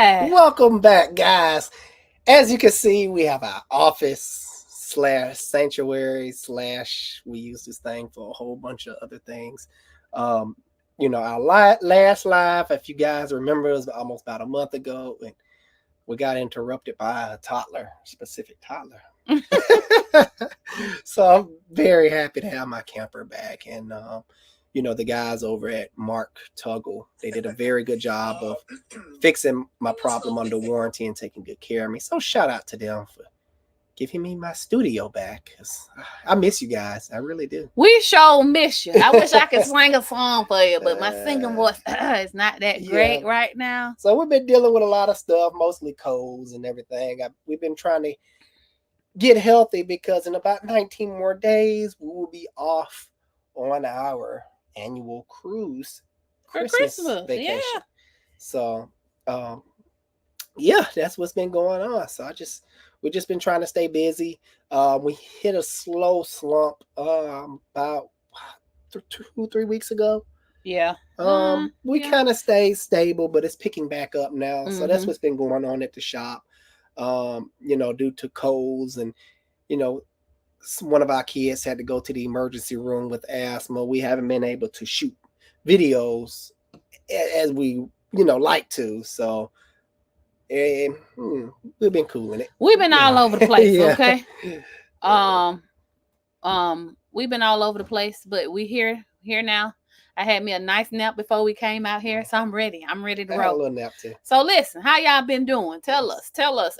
back. Welcome back, guys. As you can see, we have our office slash sanctuary slash we use this thing for a whole bunch of other things. Um, our last live, if you guys remember, it was almost about a month ago, and we got interrupted by a specific toddler. So I'm very happy to have my camper back, and the guys over at Mark Tuggle, they did a very good job of fixing my problem under warranty and taking good care of me. So shout out to them for giving me my studio back. I miss you guys. I really do. We sure miss you. I wish I could sing a song for you, but my singing voice is not that great right now. So we've been dealing with a lot of stuff, mostly colds and everything. We've been trying to get healthy because in about 19 more days, we will be off on our annual cruise Christmas vacation. Yeah. So that's what's been going on. So we've just been trying to stay busy. We hit a slow slump about 2-3 weeks ago. Yeah. We kind of stayed stable, but it's picking back up now. So that's what's been going on at the shop. Due to colds and one of our kids had to go to the emergency room with asthma. We haven't been able to shoot videos as we like to. So we've been cooling it. We've been all over the place. Okay. We've been all over the place, but we here now. I had me a nice nap before we came out here, so I'm ready. I'm ready to roll. I had a little nap too. So listen, how y'all been doing? Tell us.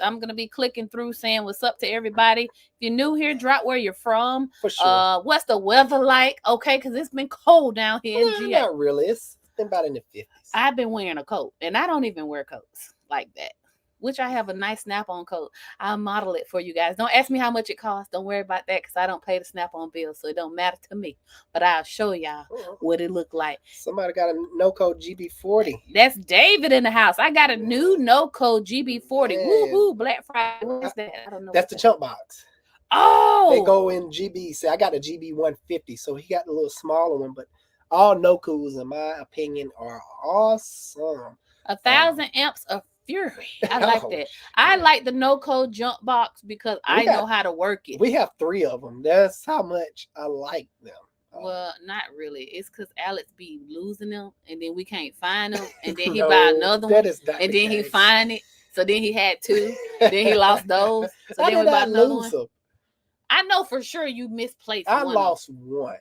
I'm gonna be clicking through, saying what's up to everybody. If you're new here, drop where you're from. For sure. What's the weather like? Okay, because it's been cold down here in GA. Not really. It's been about in the 50s. I've been wearing a coat, and I don't even wear coats like that. Which I have a nice snap-on coat. I'll model it for you guys. Don't ask me how much it costs. Don't worry about that because I don't pay the snap-on bill, so it don't matter to me. But I'll show y'all what it look like. Somebody got a Noco GB40. That's David in the house. I got a new Noco GB40. Woohoo! Black Friday. What's that? I don't know. That's the chunk box. Oh! They go in GB. See, I got a GB 150, so he got a little smaller one. But all Nocos, in my opinion, are awesome. 1,000 amps of fury. I like that. I like the Noco jump box because I know how to work it. We have 3 of them. That's how much I like them. Well, not really. It's because Alex be losing them, and then we can't find them, and then he buy another one, and then he find it. So then he had 2. Then he lost those. So then we bought another one. I know for sure you misplaced one. I lost one.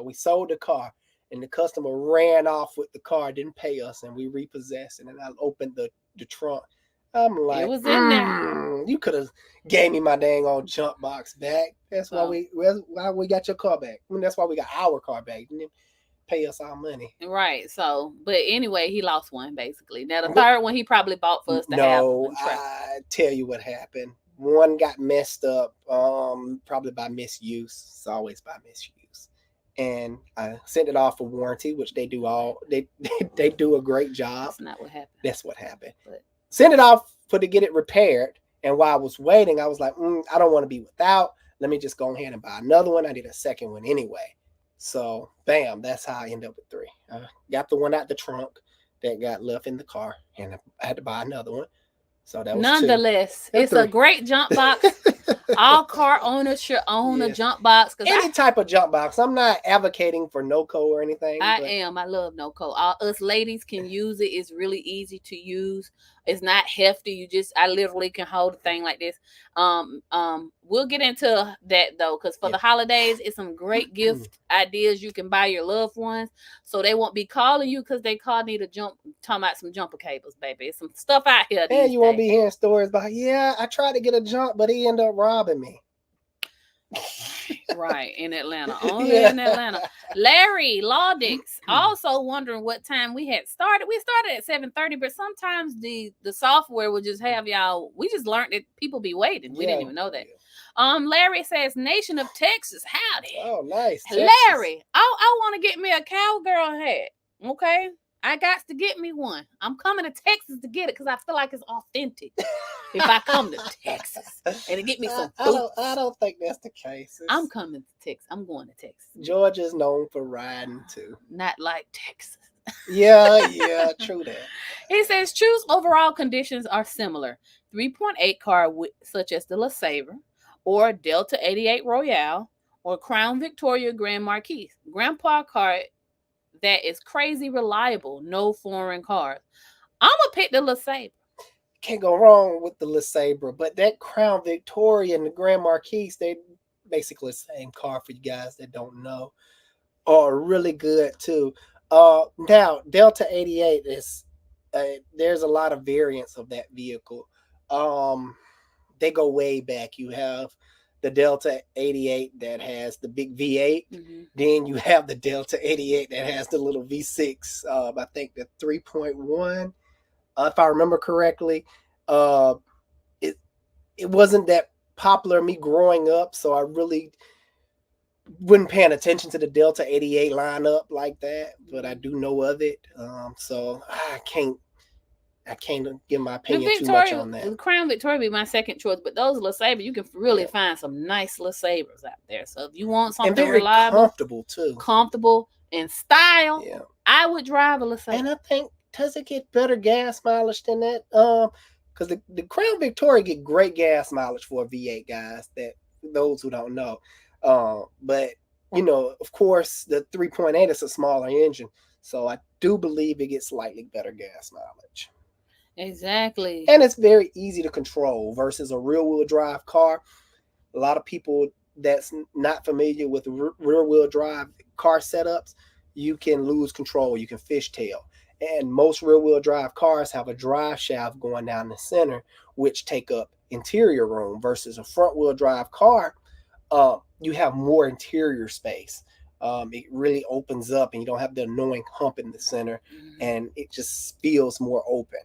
We sold the car, and the customer ran off with the car, didn't pay us, and we repossessed it. And I opened the trunk. I'm like, it was in there. You could have gave me my dang old jump box back. That's why we got your car back. I mean, that's why we got our car back. You didn't pay us our money. Right. So, but anyway, he lost one basically. Now the third one he probably bought for us to have. No, I tell you what happened. One got messed up, probably by misuse. It's always by misuse. And I sent it off for warranty, which they do they do a great job. That's not what happened. That's what happened. But send it off to get it repaired. And while I was waiting, I was like, I don't want to be without. Let me just go ahead and buy another one. I did a second one anyway. So, bam, that's how I ended up with 3. I got the one out the trunk that got left in the car, and I had to buy another one. So that was nonetheless, it's 3. A great jump box. All car owners should own a jump box. Any type of jump box. I'm not advocating for Noco or anything. I am. I love Noco. All us ladies can use it. It's really easy to use. It's not hefty. I literally can hold a thing like this. We'll get into that though, because for the holidays, it's some great gift ideas you can buy your loved ones, so they won't be calling you because they need a talking about some jumper cables, baby. It's some stuff out here. And you won't be hearing stories about, I tried to get a jump, but he ended up robbing me. Right, in Atlanta. Only in Atlanta. Larry Laudix also wondering what time we had started. We started at 7:30, but sometimes the software will just have y'all. We just learned that people be waiting. We didn't even know that. Larry says, Nation of Texas, howdy. Oh, nice. Larry, I want to get me a cowgirl hat. Okay. I got to get me one. I'm coming to Texas to get it because I feel like it's authentic. If I come to Texas and to get me some food. I don't think that's the case. I'm coming to Texas. I'm going to Texas. Georgia's known for riding too. Not like Texas. Yeah, true that. He says choose overall conditions are similar. 3.8 car such as the LeSabre or Delta 88 Royale or Crown Victoria Grand Marquis. Grandpa car that is crazy reliable, no foreign cars. I'm going to pick the LeSabre. Can't go wrong with the LeSabre, but that Crown Victoria and the Grand Marquis, they basically the same car for you guys that don't know, are really good too. Now Delta 88 is there's a lot of variants of that vehicle. They go way back. You have the Delta 88 that has the big V8. Mm-hmm. Then you have the Delta 88 that has the little V6. I think the 3.1. If I remember correctly, it wasn't that popular me growing up, so I really wasn't paying attention to the Delta 88 lineup like that. But I do know of it, so I can't give my opinion too much on that. The Crown Victoria be my second choice, but those LeSabre, you can really find some nice LeSabres out there. So if you want something and very reliable, comfortable and style, I would drive a LeSabre. And I think, does it get better gas mileage than that? Because the Crown Victoria get great gas mileage for a V8, guys. That those who don't know, but of course, the 3.8 is a smaller engine, so I do believe it gets slightly better gas mileage. Exactly. And it's very easy to control versus a rear-wheel drive car. A lot of people that's not familiar with rear-wheel drive car setups, you can lose control. You can fishtail. And most rear-wheel drive cars have a drive shaft going down the center, which take up interior room, versus a front-wheel drive car, you have more interior space. It really opens up and you don't have the annoying hump in the center, and it just feels more open.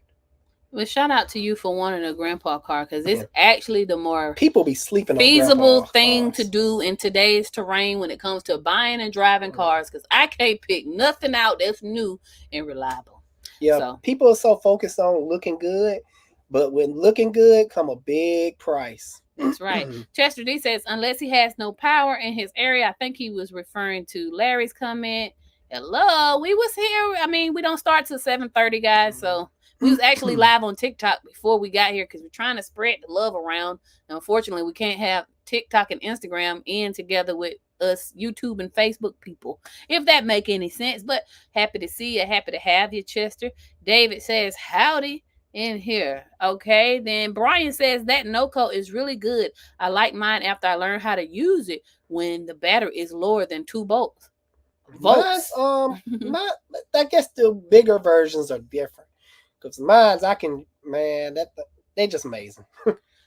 Well, shout out to you for wanting a grandpa car, because it's actually the more people be sleeping feasible thing to do in today's terrain when it comes to buying and driving cars, because I can't pick nothing out that's new and reliable. Yeah, so people are so focused on looking good, but when looking good come a big price. That's right. Chester D says, unless he has no power in his area, I think he was referring to Larry's comment. Hello, we was here. I mean, we don't start till 7:30, guys, so we was actually live on TikTok before we got here because we're trying to spread the love around. And unfortunately, we can't have TikTok and Instagram in together with us YouTube and Facebook people, if that make any sense. But happy to see you. Happy to have you, Chester. David says, howdy in here. Okay. Then Brian says that Noco is really good. I like mine after I learned how to use it when the battery is lower than 2 volts. I guess the bigger versions are different. Because mine's, they just amazing.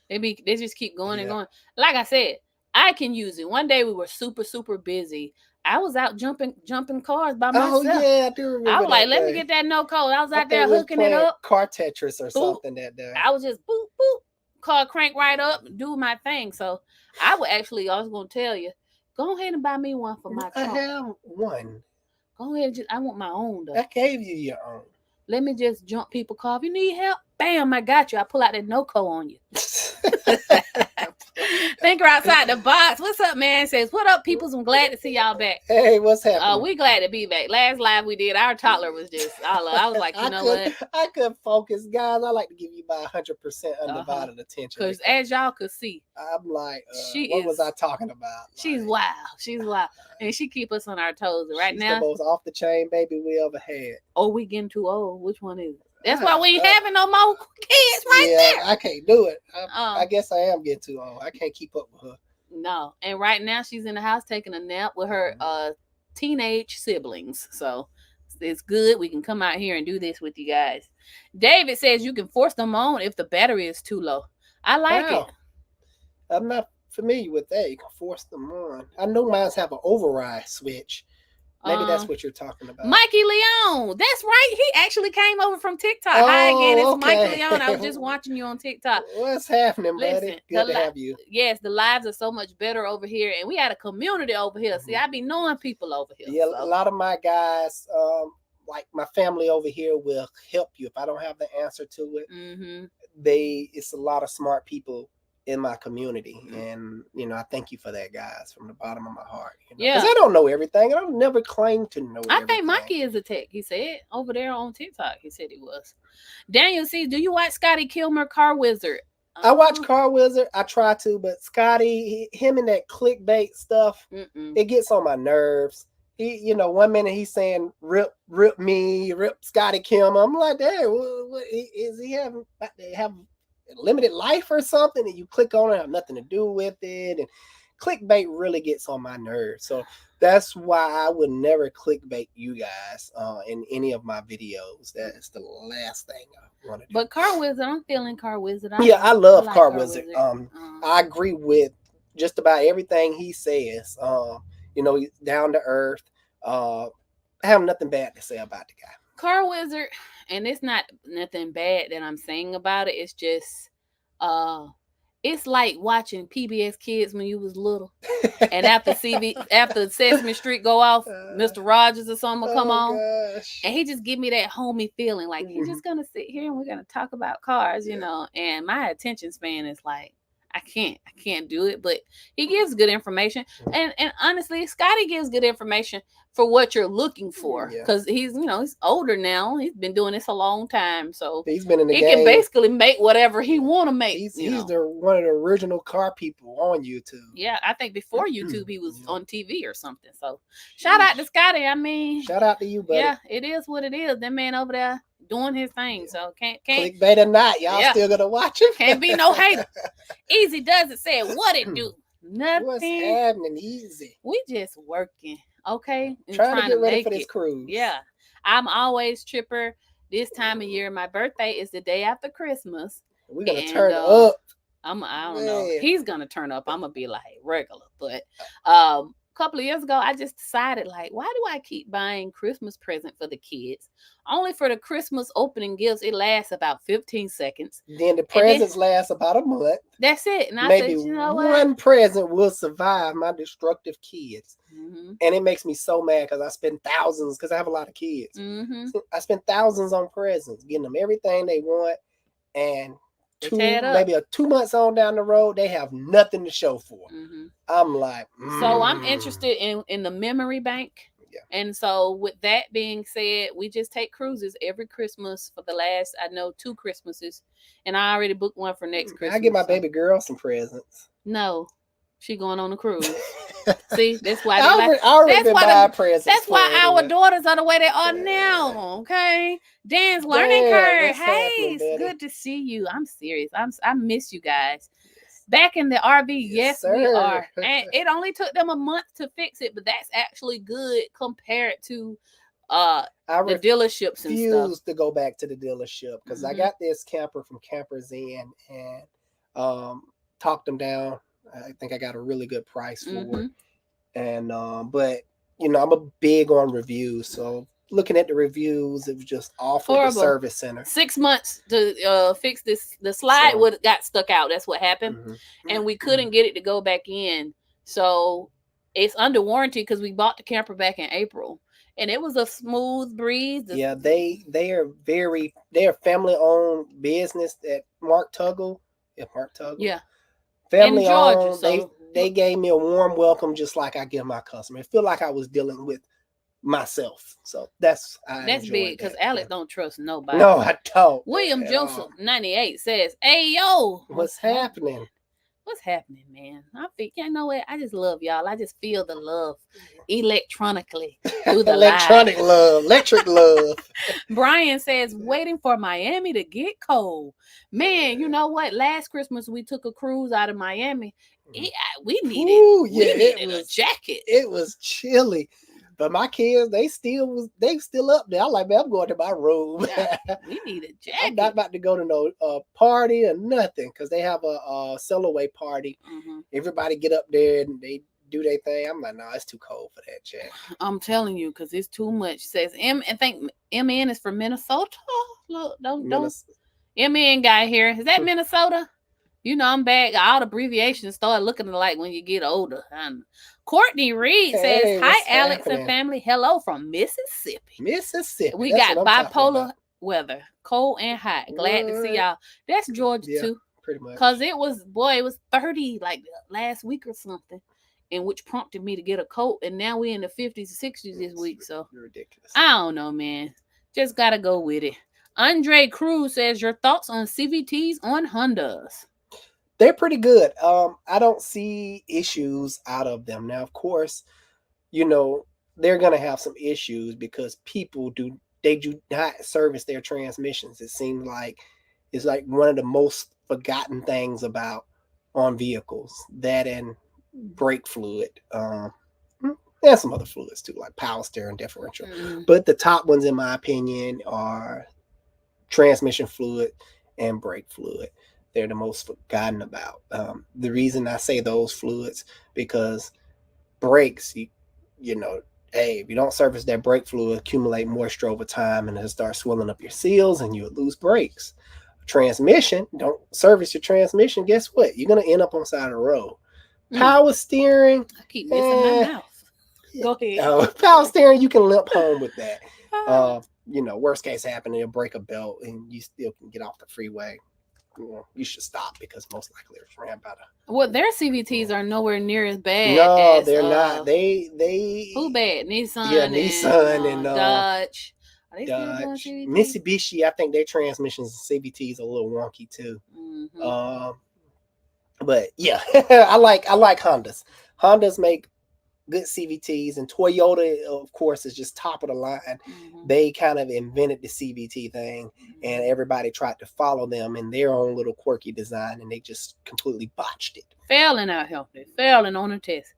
They just keep going and going. Like I said, I can use it. One day we were super, super busy. I was out jumping cars by myself. Oh, yeah, I do remember. I was like, let me get that Noco. I was out there hooking it up. Car Tetris or something that day. I was just boop, boop. Car crank right up, do my thing. So I was going to tell you, go ahead and buy me one for my car. I have one. Go ahead. I want my own, though. I gave you your own. Let me just jump people car. If you need help, bam, I got you. I pull out that Noco on you. Thinker outside the box. What's up, man? Says, what up, peoples? I'm glad to see y'all back. Hey, what's happening? We glad to be back. Last live we did, our toddler was just, I was like, you know what? I couldn't focus. Guys, I like to give you my 100% undivided attention. Because as y'all could see, I'm like, what was I talking about? She's wild. She's wild. And she keep us on our toes. Right now, the most off the chain baby we ever had. Oh, we getting too old. Which one is it? That's why we ain't having no more kids there. I can't do it. I guess I am getting too old. I can't keep up with her. No. And right now she's in the house taking a nap with her teenage siblings. So it's good. We can come out here and do this with you guys. David says you can force them on if the battery is too low. I like it. I'm not familiar with that. You can force them on. I know mine's have an override switch. Maybe that's what you're talking about. Mikey Leon. That's right. He actually came over from TikTok. Hi again. It's Mikey Leon. I was just watching you on TikTok. What's happening, buddy? Good to have you. Yes, the lives are so much better over here. And we had a community over here. See, I be knowing people over here. Yeah, so. A lot of my guys, like my family over here, will help you. If I don't have the answer to it, it's a lot of smart people in my community. And, I thank you for that, guys, from the bottom of my heart. Yeah. Because I don't know everything. I don't never claim to know everything. I think Mikey is a tech, he said. Over there on TikTok, he said he was. Daniel C, do you watch Scotty Kilmer, Car Wizard? I watch Car Wizard. I try to, but Scotty, him and that clickbait stuff, it gets on my nerves. He, 1 minute he's saying rip me, rip Scotty Kilmer. I'm like, hey, what is he have a limited life or something? And you click on it, have nothing to do with it. And clickbait really gets on my nerves. So that's why I would never clickbait you guys in any of my videos. That's the last thing I want to do. But Car Wizard, I'm feeling Car Wizard. I love Car Wizard. I agree with just about everything he says. He's down to earth. I have nothing bad to say about the guy. Car Wizard, and it's not nothing bad that I'm saying about it. It's just it's like watching PBS Kids when you was little, and after Sesame Street go off, Mr. Rogers or something will come on, and he just give me that homey feeling, like he's just gonna sit here and we're gonna talk about cars, and my attention span is like, I can't do it, but he gives good information, and honestly, Scotty gives good information for what you're looking for, because he's older now. He's been doing this a long time, so he's been in the he game. can basically make whatever he want to make. He's one of the original car people on YouTube. Yeah, I think before YouTube he was on TV or something. So shout out to Scotty. I mean, shout out to you, buddy. Yeah, it is what it is. That man over there doing his thing. So can't clickbait or not, y'all still gonna watch him. Can't be no hater. Easy does it. Said what it do. Nothing. What's happening? Easy. We just working. Okay, trying to get ready for this cruise. Yeah, I'm always chipper this time of year. My birthday is the day after Christmas. We're gonna turn up. I don't know. He's gonna turn up. I'm gonna be like regular. But a couple of years ago, I just decided, like, why do I keep buying Christmas present for the kids? Only for the Christmas opening gifts, it lasts about 15 seconds. Then the presents last about a month. That's it. And maybe I said, one present will survive my destructive kids. And it makes me so mad because I spend thousands, because I have a lot of kids. I spend thousands on presents, getting them everything they want. And maybe 2 months on down the road, they have nothing to show for. I'm like, So I'm interested in the memory bank. Yeah. And so with that being said, we just take cruises every Christmas for the last, 2 Christmases. And I already booked one for next Christmas. I get my baby girl some presents. No, she going on a cruise. See, that's why that's why our daughters are the way they are now. Okay, Dan's learning curve. Hey, it's good to see you. I'm serious. I miss you guys. Back in the RV, yes we are. And it only took them a month to fix it, but that's actually good compared to the dealerships and stuff. I refuse to go back to the dealership because I got this camper from Campers Inn and talked them down. I think I got a really good price for it. And but I'm a big on reviews, so looking at the reviews, it was just awful. The service center 6 months to fix the slide got stuck out. That's what happened. And we couldn't get it to go back in, so it's under warranty because we bought the camper back in April, and it was a smooth breeze. They are family owned business at Mark Tuggle. Family owned. So they gave me a warm welcome, just like I give my customer. It feel like I was dealing with myself. So that's big because Alex don't trust nobody. No, I don't. William Joseph 98 says, "Hey yo, what's happening? What's happening, man? I think what? I just love y'all. I just feel the love electronically through the electric love. Brian says, waiting for Miami to get cold. Man, you know what? Last Christmas we took a cruise out of Miami. We needed a jacket. It was chilly. But my kids, they still up there. I'm like, man, I'm going to my room. We need a jacket. I'm not about to go to no party or nothing because they have a sail away party. Everybody get up there and they do their thing. I'm like, no, it's too cold for that jacket. I'm telling you, because it's too much. Says I think MN is from Minnesota. Look, don't MN guy here. Is that Minnesota? I'm back. All the abbreviations start looking like when you get older. Courtney Reed says, hi, Alex and family. Hello from Mississippi. We got bipolar weather, cold and hot. Glad to see y'all. That's Georgia too. pretty much. Because it was 30 like last week or something, and which prompted me to get a coat. And now we're in the 50s and 60s this week. So ridiculous. I don't know, man. Just gotta go with it. Andre Cruz says, your thoughts on CVTs on Hondas? They're pretty good. I don't see issues out of them. Now, of course, you know, they're gonna have some issues because people do not service their transmissions. It seems like it's like one of the most forgotten things about on vehicles. That and brake fluid. And some other fluids too, like power steering, differential. But the top ones, in my opinion, are transmission fluid and brake fluid. They're the most forgotten about. The reason I say those fluids, because brakes, you know, hey, if you don't service that brake fluid, accumulate moisture over time and it'll start swelling up your seals and you'll lose brakes. Transmission, don't service your transmission, guess what? You're going to end up on the side of the road. Power steering. I keep missing my mouth. Go ahead. Power steering, you can limp home with that. You know, worst case happen, you'll break a belt and you still can get off the freeway. You should stop because most likely it's ran by the. Well, their CVTs are nowhere near as bad. No, as, they're not. They. Who bad? Nissan. Yeah, Nissan and Dodge. Are they still doing CVTs? Mitsubishi, I think their transmissions and CVTs are a little wonky too. But yeah, I like Hondas. Hondas make good CVTs, and Toyota, of course, is just top of the line. They kind of invented the CVT thing, and everybody tried to follow them in their own little quirky design, and they just completely botched it. Failing out here. They're failing on the test.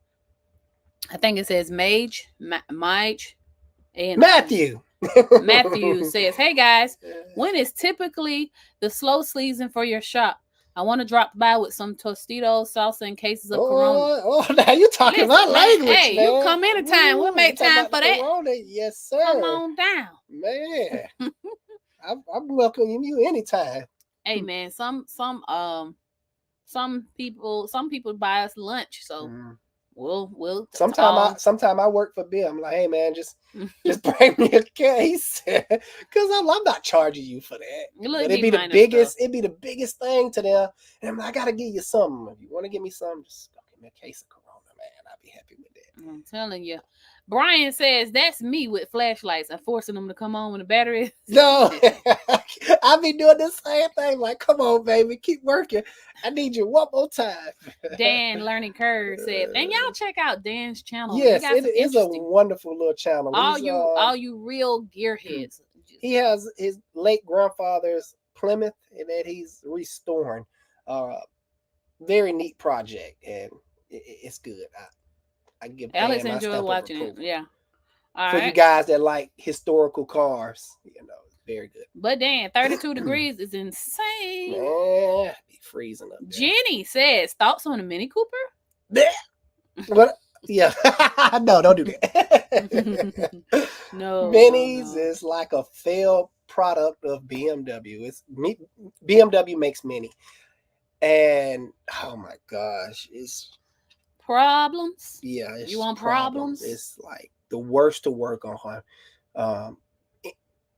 I think it says Mage, and Matthew. Matthew says, hey guys, when is typically the slow season for your shop? I want to drop by with some Tostitos, salsa, and cases of Corona. Oh, now you talking about language, hey, man. You come anytime. We'll make time for that. Corona. Yes, sir. Come on down. Man. I'm welcoming you anytime. Hey, man, some people buy us lunch, so we'll sometime I work for Bill. I'm like, hey man, just bring me a case, because I'm not charging you for that. But it'd be the biggest thing to them. And I'm like, I gotta give you something. If you want to give me something, just go give me a case of Corona, man. I'll be happy with that. I'm telling you. Brian says that's me with flashlights. I'm forcing them to come on when the battery is. No, I be doing the same thing. Like, come on, baby, keep working. I need you one more time. Dan Learning Curve said, and y'all check out Dan's channel. Yes, it is a wonderful little channel. All you real gearheads. He has his late grandfather's Plymouth that he's restoring. Very neat project, and it's good. I give Alex enjoy watching it. Yeah. All right. You guys that like historical cars, very good. But Dan, 32 degrees is insane. Man, be freezing up there. Jenny says, thoughts on a Mini Cooper? What? Yeah. No, don't do that. No. Minis is like a failed product of BMW. BMW makes Mini. And oh my gosh, it's problems. Yeah, it's you want problems? It's like the worst to work on.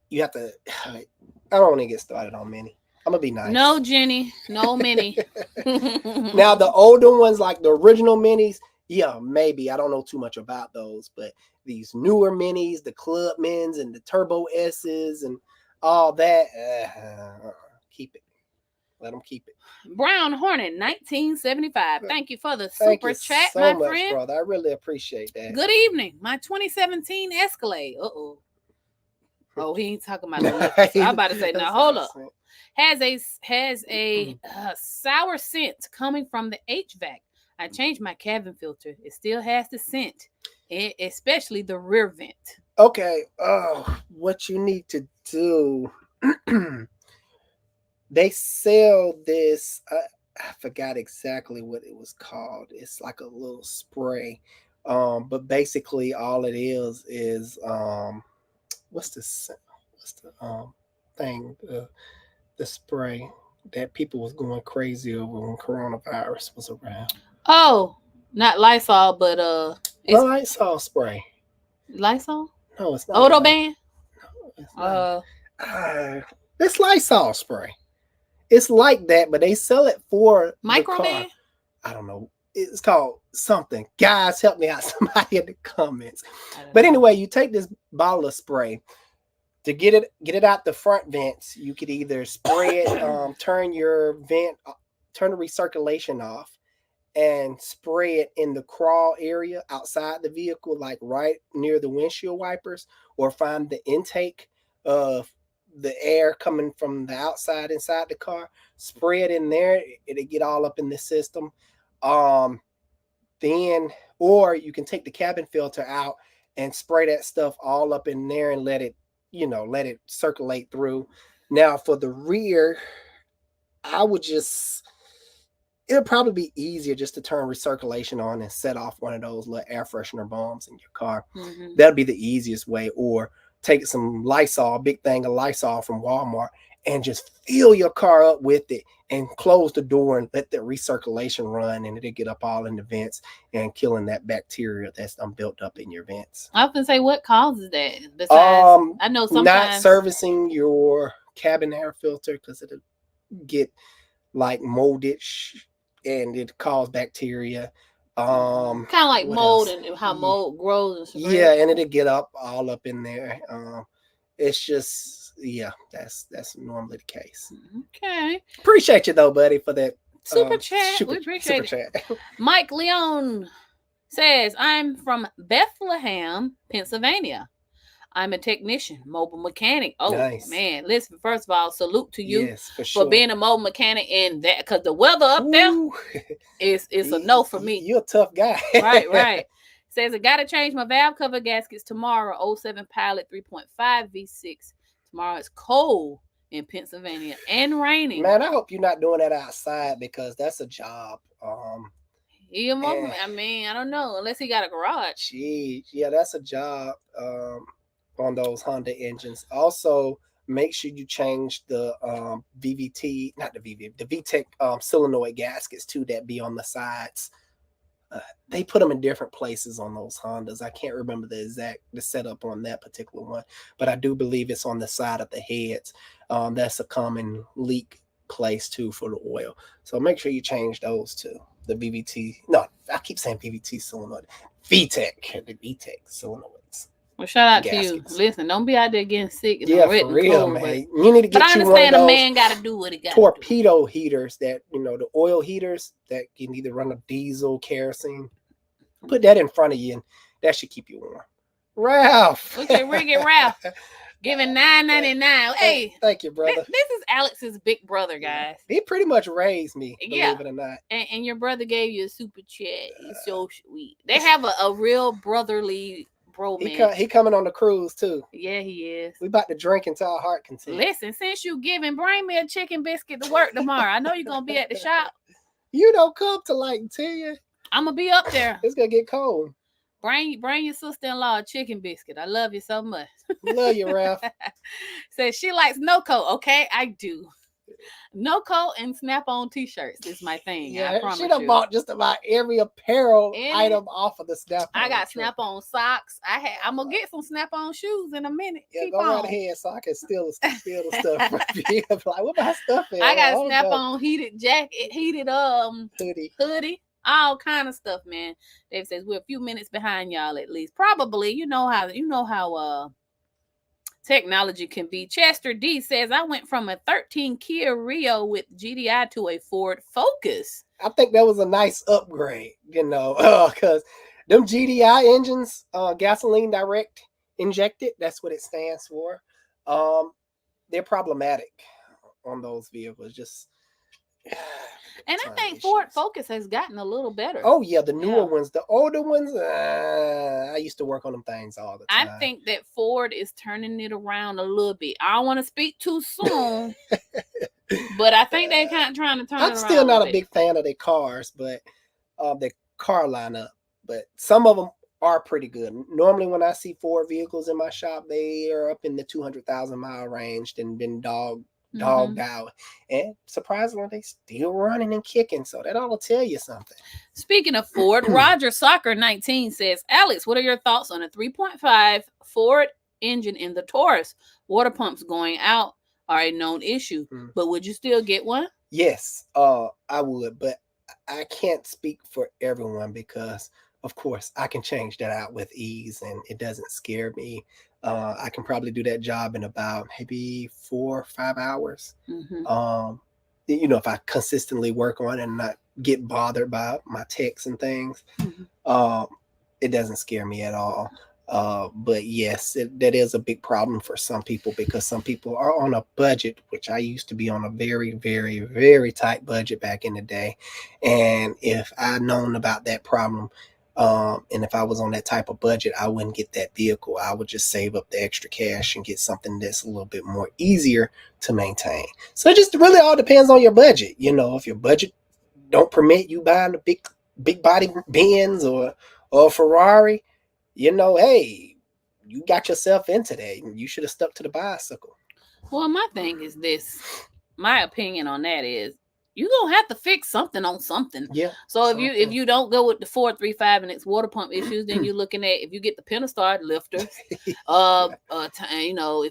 You have to. I don't want to get started on Mini. I'm gonna be nice. No, Jenny. No Mini. Now the older ones, like the original Minis, yeah, maybe. I don't know too much about those, but these newer Minis, the Club Mins and the Turbo S's and all that, keep it. Let them keep it. Brown Hornet, 1975. Thank you for the super chat, so my much, friend. Brother. I really appreciate that. Good evening. My 2017 Escalade. Oh, he ain't talking about the I'm about to say, now hold up. Has a sour scent coming from the HVAC. I changed my cabin filter. It still has the scent, especially the rear vent. Okay. What you need to do. They sell this. I forgot exactly what it was called. It's like a little spray. But basically all it is what's the thing? The spray that people was going crazy over when coronavirus was around. Oh, not Lysol, but it's Lysol spray. Lysol? No, it's not. Odoban? No, it's not. It's Lysol spray. It's like that, but they sell it for Micro the car. van? I don't know. It's called something. Guys, help me out. Somebody in the comments. But anyway, you take this bottle of spray to get it out the front vents. You could either spray it, turn the recirculation off, and spray it in the crawl area outside the vehicle, like right near the windshield wipers, or find the intake of the air coming from the outside inside the car, spray it in there. It'll get all up in the system. Then, or you can take the cabin filter out and spray that stuff all up in there and let it circulate through. Now for the rear, it'll probably be easier just to turn recirculation on and set off one of those little air freshener bombs in your car. Mm-hmm. That'll be the easiest way. Or take some Lysol, big thing of Lysol from Walmart, and just fill your car up with it and close the door and let the recirculation run, and it'll get up all in the vents and killing that bacteria that's built up in your vents. I often say, what causes that? Besides, I know sometimes not servicing your cabin air filter, because it'll get like molded and it cause bacteria. Kind of like mold else? And how mold grows and spreads. Yeah, and it'll get all up in there. It's just, that's normally the case. Okay. Appreciate you though, buddy, for that super chat. We appreciate it. Mike Leon says, I'm from Bethlehem, Pennsylvania. I'm a technician, mobile mechanic. Oh, nice. Man, listen, first of all, salute to you for being a mobile mechanic in that, because the weather up there is a no for me. You're a tough guy. Right. Says, I got to change my valve cover gaskets tomorrow, 07 Pilot 3.5 V6. Tomorrow it's cold in Pennsylvania and raining. Man, I hope you're not doing that outside, because that's a job. I mean, I don't know, unless he got a garage. Yeah, that's a job. On those Honda engines. Also, make sure you change the VTEC solenoid gaskets too, that be on the sides. They put them in different places on those Hondas. I can't remember the setup on that particular one, but I do believe it's on the side of the heads. That's a common leak place too for the oil. So make sure you change those too. The VVT. No, I keep saying VVT solenoid. VTEC. The VTEC solenoids. Well, shout out gaskets. To you. Listen, don't be out there getting sick. For real, cold, man. You need to get you one of those a man got to do what he got. Torpedo heaters that, the oil heaters that can either run a diesel, kerosene. Put that in front of you, and that should keep you warm. Ralph. Okay, Rick and Ralph. Giving $9.99. Hey, thank you, brother. This is Alex's big brother, guys. He pretty much raised me, believe it or not. And your brother gave you a super chat. He's so sweet. They have a real brotherly bromance. He coming on the cruise too. Yeah, he is. We about to drink until our heart content. Listen, since you giving, bring me a chicken biscuit to work tomorrow. I know you're gonna be at the shop. You don't come to like 10. I'm gonna be up there. It's gonna get cold. Bring your sister-in-law a chicken biscuit. I love you so much. Love you, Ralph. Says she likes Noco. Okay, I do. Noco and Snap-on t-shirts is my thing. Yeah, I promise she done bought just about every apparel item off of the Snap-on. I got Snap-on socks. I'm gonna get some Snap-on shoes in a minute. Yeah, go right ahead so I can steal the stuff from you. Like, what my stuff is? I got Snap-on heated jacket, heated hoodie, all kind of stuff, man. Dave says we're a few minutes behind y'all at least. Probably, you know how technology can be. Chester D says, I went from a 13 Kia Rio with GDI to a Ford Focus. I think that was a nice upgrade, because them GDI engines, gasoline direct injected, that's what it stands for. They're problematic on those vehicles. And I think Ford Focus has gotten a little better. Oh, yeah, the newer ones. The older ones, I used to work on them things all the time. I think that Ford is turning it around a little bit. I don't want to speak too soon, but I think they're kind of trying to turn it around. I'm still not a big fan of their cars, but their car lineup. But some of them are pretty good. Normally, when I see Ford vehicles in my shop, they are up in the 200,000 mile range and been dogged out, and surprisingly they still running and kicking, so that ought to tell you something. Speaking of Ford, Roger Soccer 19 says, Alex, what are your thoughts on a 3.5 Ford engine in the Taurus? Water pumps going out, are a known issue. But would you still get one? Yes, I would, but I can't speak for everyone because, of course, I can change that out with ease, and it doesn't scare me. I can probably do that job in about maybe 4 or 5 hours. Um, if I consistently work on it and not get bothered by my texts and things, um, it doesn't scare me at all. But yes, that is a big problem for some people because some people are on a budget, which I used to be on a very, very, very tight budget back in the day. And if I'd known about that problem, and if I was on that type of budget, I wouldn't get that vehicle. I would just save up the extra cash and get something that's a little bit more easier to maintain. So it just really all depends on your budget. If your budget don't permit you buying a big body Benz or a Ferrari, hey, you got yourself into that. You should have stuck to the bicycle. Well, my thing is this. My opinion on that is you're gonna have to fix something on something. Yeah. So if you don't go with the 435 and it's water pump issues, then you're looking at if you get the Pentastar lifters. If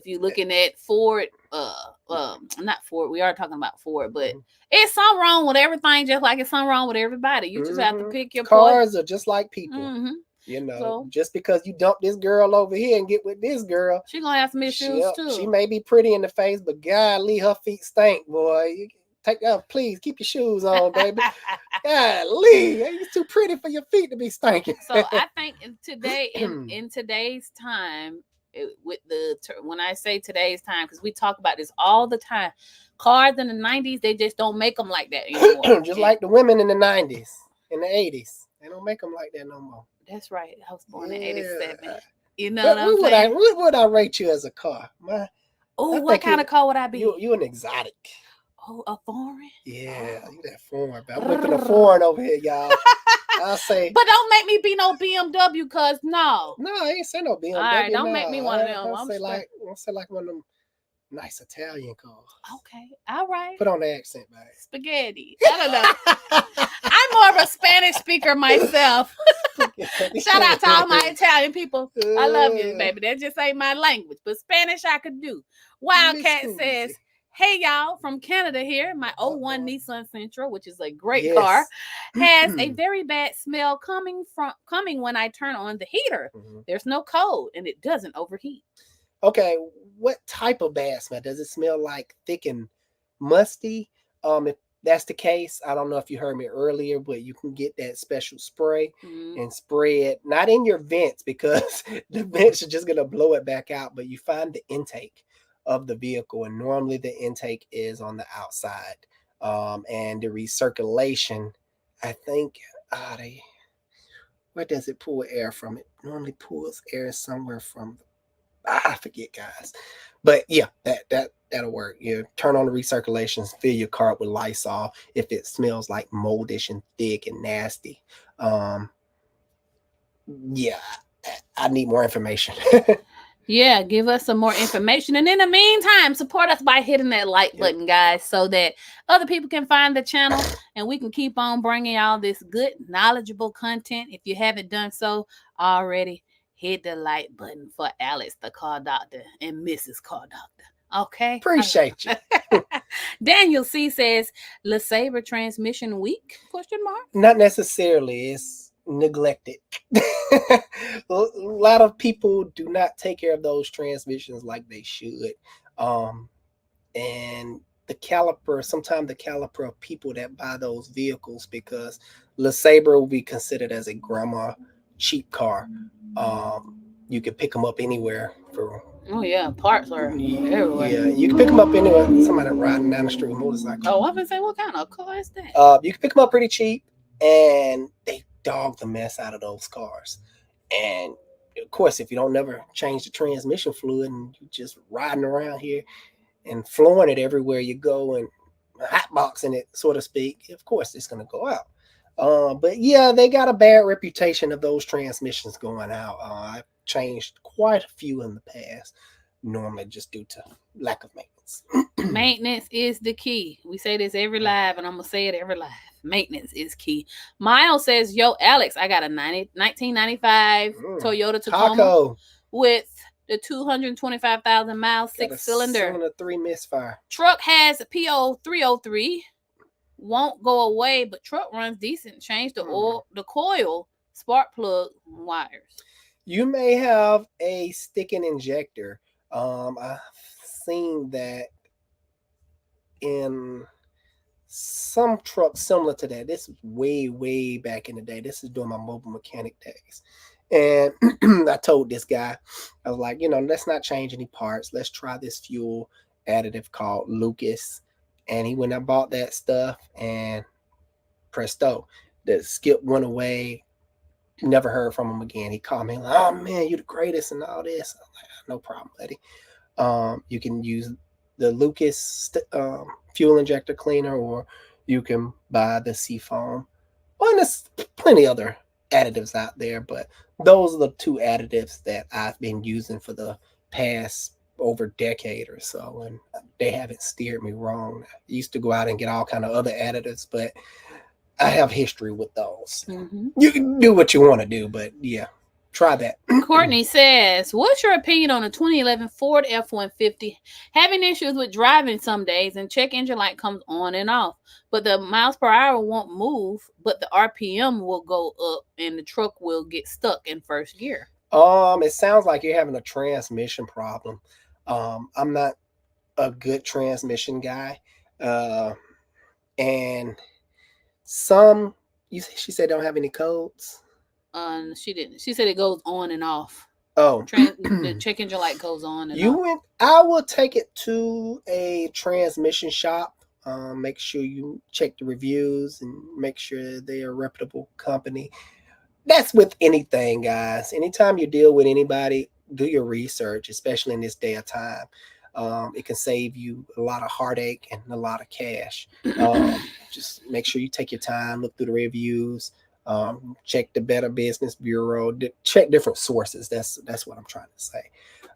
you're looking at Ford, not Ford. We are talking about Ford, but it's something wrong with everything, just like it's something wrong with everybody. You just have to pick your cars are just like people. Just because you dump this girl over here and get with this girl, she gonna have some issues too. She may be pretty in the face, but golly, her feet stink, boy. Please keep your shoes on, baby. Golly, you're too pretty for your feet to be stinking. So I think today, in today's time, when I say today's time, because we talk about this all the time, cars in the 90s, they just don't make them like that anymore. Just like the women in the 90s, in the 80s, they don't make them like that no more. That's right. I was born in 87. You know what I'm saying? What would I rate you as a car? What kind of car would I be? You an exotic. Oh, a foreign? Yeah, you that foreign. I'm whipping a foreign over here, y'all. I'll say. But don't make me be no BMW, cause no. No, I ain't say no BMW. All right, don't make me one of them. I'll say like one of them nice Italian cars. Okay, all right. Put on the accent, babe. Spaghetti. I don't know. I'm more of a Spanish speaker myself. Shout out to all my Italian people. I love you, baby. That just ain't my language, but Spanish I could do. Wildcat says, hey, y'all, from Canada here. My 01 Nissan Sentra, which is a great car, has a very bad smell coming when I turn on the heater. There's no cold, and it doesn't overheat. Okay, what type of bad smell? Does it smell like thick and musty? If that's the case, I don't know if you heard me earlier, but you can get that special spray and spray it, not in your vents because the vents are just going to blow it back out, but you find the intake of the vehicle, and normally the intake is on the outside, and the recirculation, I think, where does it pull air from? It normally pulls air somewhere from I forget, guys, but yeah, that'll work. Turn on the recirculation, fill your car up with Lysol if it smells like moldish and thick and nasty. Yeah, I need more information. Yeah, give us some more information. And in the meantime, support us by hitting that like button, guys, so that other people can find the channel and we can keep on bringing y'all this good, knowledgeable content. If you haven't done so already, hit the like button for Alex, the car doctor, and Mrs. Car Doctor. Okay? Appreciate you. Daniel C. says, LeSabre transmission weak? ? Not necessarily. It's neglected. A lot of people do not take care of those transmissions like they should. And sometimes the caliper of people that buy those vehicles, because LeSabre will be considered as a grandma cheap car. You can pick them up anywhere for. Oh yeah, parts are everywhere. Yeah, you can pick them up anywhere. Somebody riding down the street with a motorcycle. Oh, I'm gonna say, what kind of car is that? You can pick them up pretty cheap, and they dog the mess out of those cars. And of course, if you don't never change the transmission fluid and you just riding around here and flooring it everywhere you go and hotboxing it, so to speak, of course it's gonna go out. But yeah, they got a bad reputation of those transmissions going out. I've changed quite a few in the past, normally just due to lack of maintenance. Maintenance is the key. We say this every live, and I'm gonna say it every live. Maintenance is key. Miles says, yo, Alex, I got a 1995 Toyota Tacoma with The 225,000 miles, Got a 6-cylinder. 3 misfire. Truck has a PO 303. Won't go away, but truck runs decent. Change the oil, the coil, spark plug, wires. You may have a sticking injector. I've seen that in some trucks similar to that. This is way back in the day. This is during my mobile mechanic days. And I told this guy, I was like, let's not change any parts. Let's try this fuel additive called Lucas. And he went and bought that stuff, and presto, the skip went away. Never heard from him again. He called me like, "Oh man, you the greatest," and all this. I'm like, "No problem, buddy. You can use the Lucas fuel injector cleaner, or you can buy the Seafoam. Well, and there's plenty other additives out there, but those are the 2 additives that I've been using for the past over decade or so, and they haven't steered me wrong. I used to go out and get all kind of other additives, but I have history with those. You can do what you want to do, but yeah, try that. Courtney says, what's your opinion on a 2011 Ford F-150 having issues with driving some days, and check engine light comes on and off, but the miles per hour won't move, but the RPM will go up and the truck will get stuck in first gear? It sounds like you're having a transmission problem. I'm not a good transmission guy. And she said don't have any codes. She didn't. She said it goes on and off. Oh, the check engine light goes on and off. I will take it to a transmission shop. Make sure you check the reviews and make sure they're a reputable company. That's with anything, guys. Anytime you deal with anybody, do your research, especially in this day of time. It can save you a lot of heartache and a lot of cash. Just make sure you take your time, look through the reviews, check the Better Business Bureau, check different sources. That's what I'm trying to say.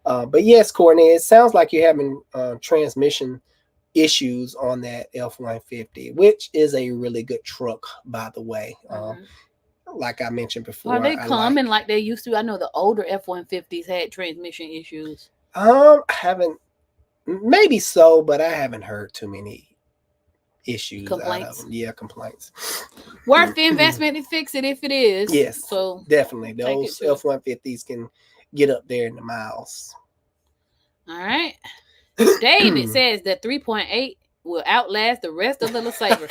But yes, Courtney, it sounds like you're having transmission issues on that F-150, which is a really good truck, by the way. Like I mentioned before, are they common like they used to? I know the older F-150s had transmission issues. Haven't, maybe so, but I haven't heard too many issues. Complaints. Out of them. Yeah, complaints. Worth the investment to fix it if it is. Yes, so definitely. Those F-150s can get up there in the miles. All right. David says that 3.8 will outlast the rest of the LeSabre.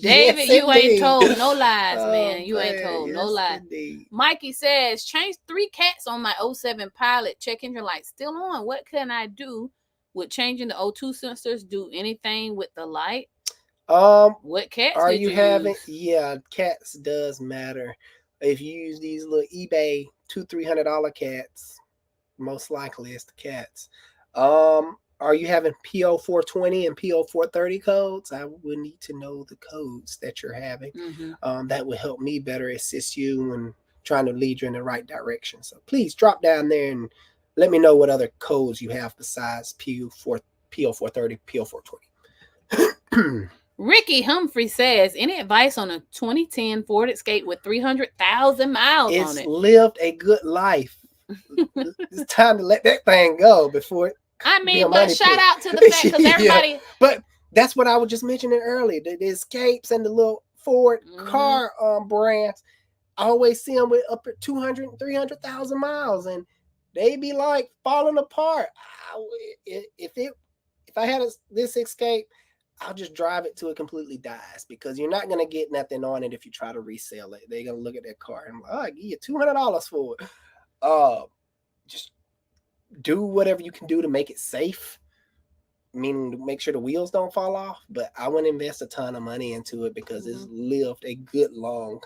David, yes, you ain't told no lies, man. You ain't told no lies. Indeed. Mikey says, change 3 cats on my 07 Pilot. Check engine light still on. What can I do with changing the O2 sensors? Do anything with the light? What cats are you having? Use? Yeah, cats does matter. If you use these little eBay $200-$300 cats, most likely it's the cats. Are you having PO 420 and PO 430 codes? I would need to know the codes that you're having. That would help me better assist you when trying to lead you in the right direction. So please drop down there and let me know what other codes you have besides PO 430, PO 420. Ricky Humphrey says, any advice on a 2010 Ford Escape with 300,000 miles on it? It's lived a good life. It's time to let that thing go before it. I mean, but shout out to the fact, because everybody. Yeah, but that's what I was just mentioning earlier. The Escapes and the little Ford car brands, I always see them with up at 200 and 300,000 miles, and they be like falling apart. If I had this Escape, I'll just drive it till it completely dies, because you're not gonna get nothing on it if you try to resell it. They're gonna look at that car and I give you $200 for it. Just do whatever you can do to make it safe, meaning make sure the wheels don't fall off, but I wouldn't invest a ton of money into it because it's lived a good long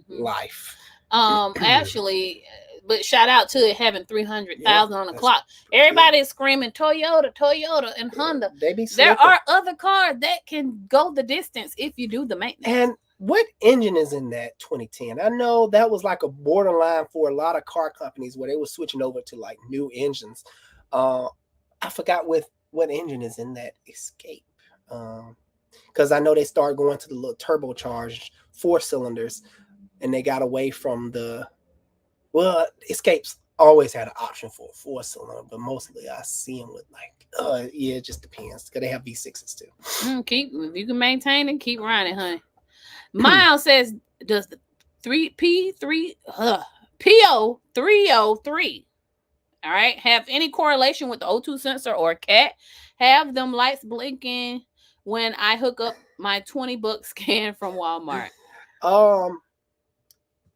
life. Actually, but shout out to it having 300,000 on the clock. Everybody is screaming Toyota and Honda. There are other cars that can go the distance if you do the maintenance. And what engine is in that 2010? I know that was like a borderline for a lot of car companies where they were switching over to like new engines. I forgot what engine is in that Escape. Because I know they started going to the little turbocharged 4 cylinders, and they got away from Escapes always had an option for a 4-cylinder, but mostly I see them with like, yeah, it just depends because they have V6s too. If you can maintain and keep running, honey. Miles says, does the PO303, all right, have any correlation with the O2 sensor or CAT? Have them lights blinking when I hook up my $20 scan from Walmart?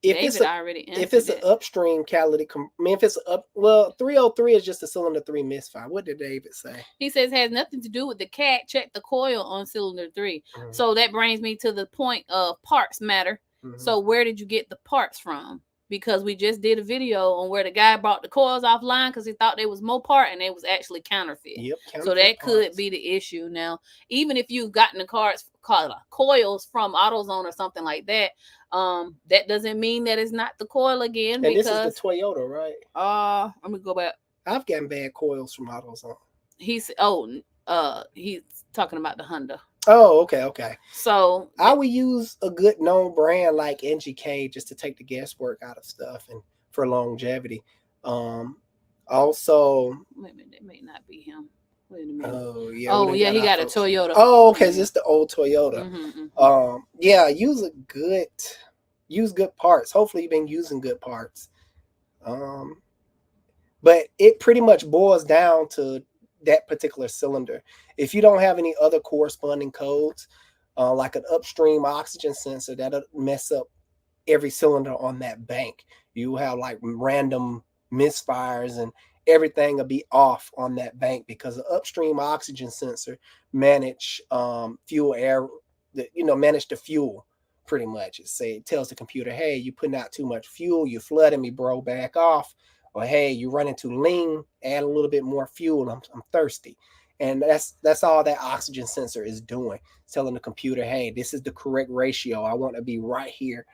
If David already answered if it's that. an upstream catalytic, if it's 303 is just a cylinder 3 misfire. What did David say? He says has nothing to do with the CAT. Check the coil on cylinder 3. Mm-hmm. So that brings me to the point of parts matter. Mm-hmm. So where did you get the parts from? Because we just did a video on where the guy brought the coils offline because he thought they was Mopar and they was actually counterfeit. Yep, so that could be the issue. Now, even if you've gotten the coils from AutoZone or something like that, that doesn't mean that it's not the coil again. And this is the Toyota, right? Let me go back. I've gotten bad coils from AutoZone. He's talking about the Honda. Oh, okay. So I would use a good known brand like NGK just to take the guesswork out of stuff and for longevity. Also, wait a minute, it may not be him. Wait a minute. Oh yeah, he got a Toyota. Oh, okay, it's the old Toyota. Mm-hmm. Yeah, use good parts. Hopefully, you've been using good parts. But it pretty much boils down to that particular cylinder. If you don't have any other corresponding codes, like an upstream oxygen sensor, that'll mess up every cylinder on that bank. You have like random misfires and everything will be off on that bank because the upstream oxygen sensor manage fuel air, manage the fuel pretty much. It tells the computer, hey, you're putting out too much fuel, you're flooding me, bro, back off. Or hey, you're running too lean, add a little bit more fuel, I'm thirsty. And that's all that oxygen sensor is doing. It's telling the computer, hey, this is the correct ratio. I want to be right here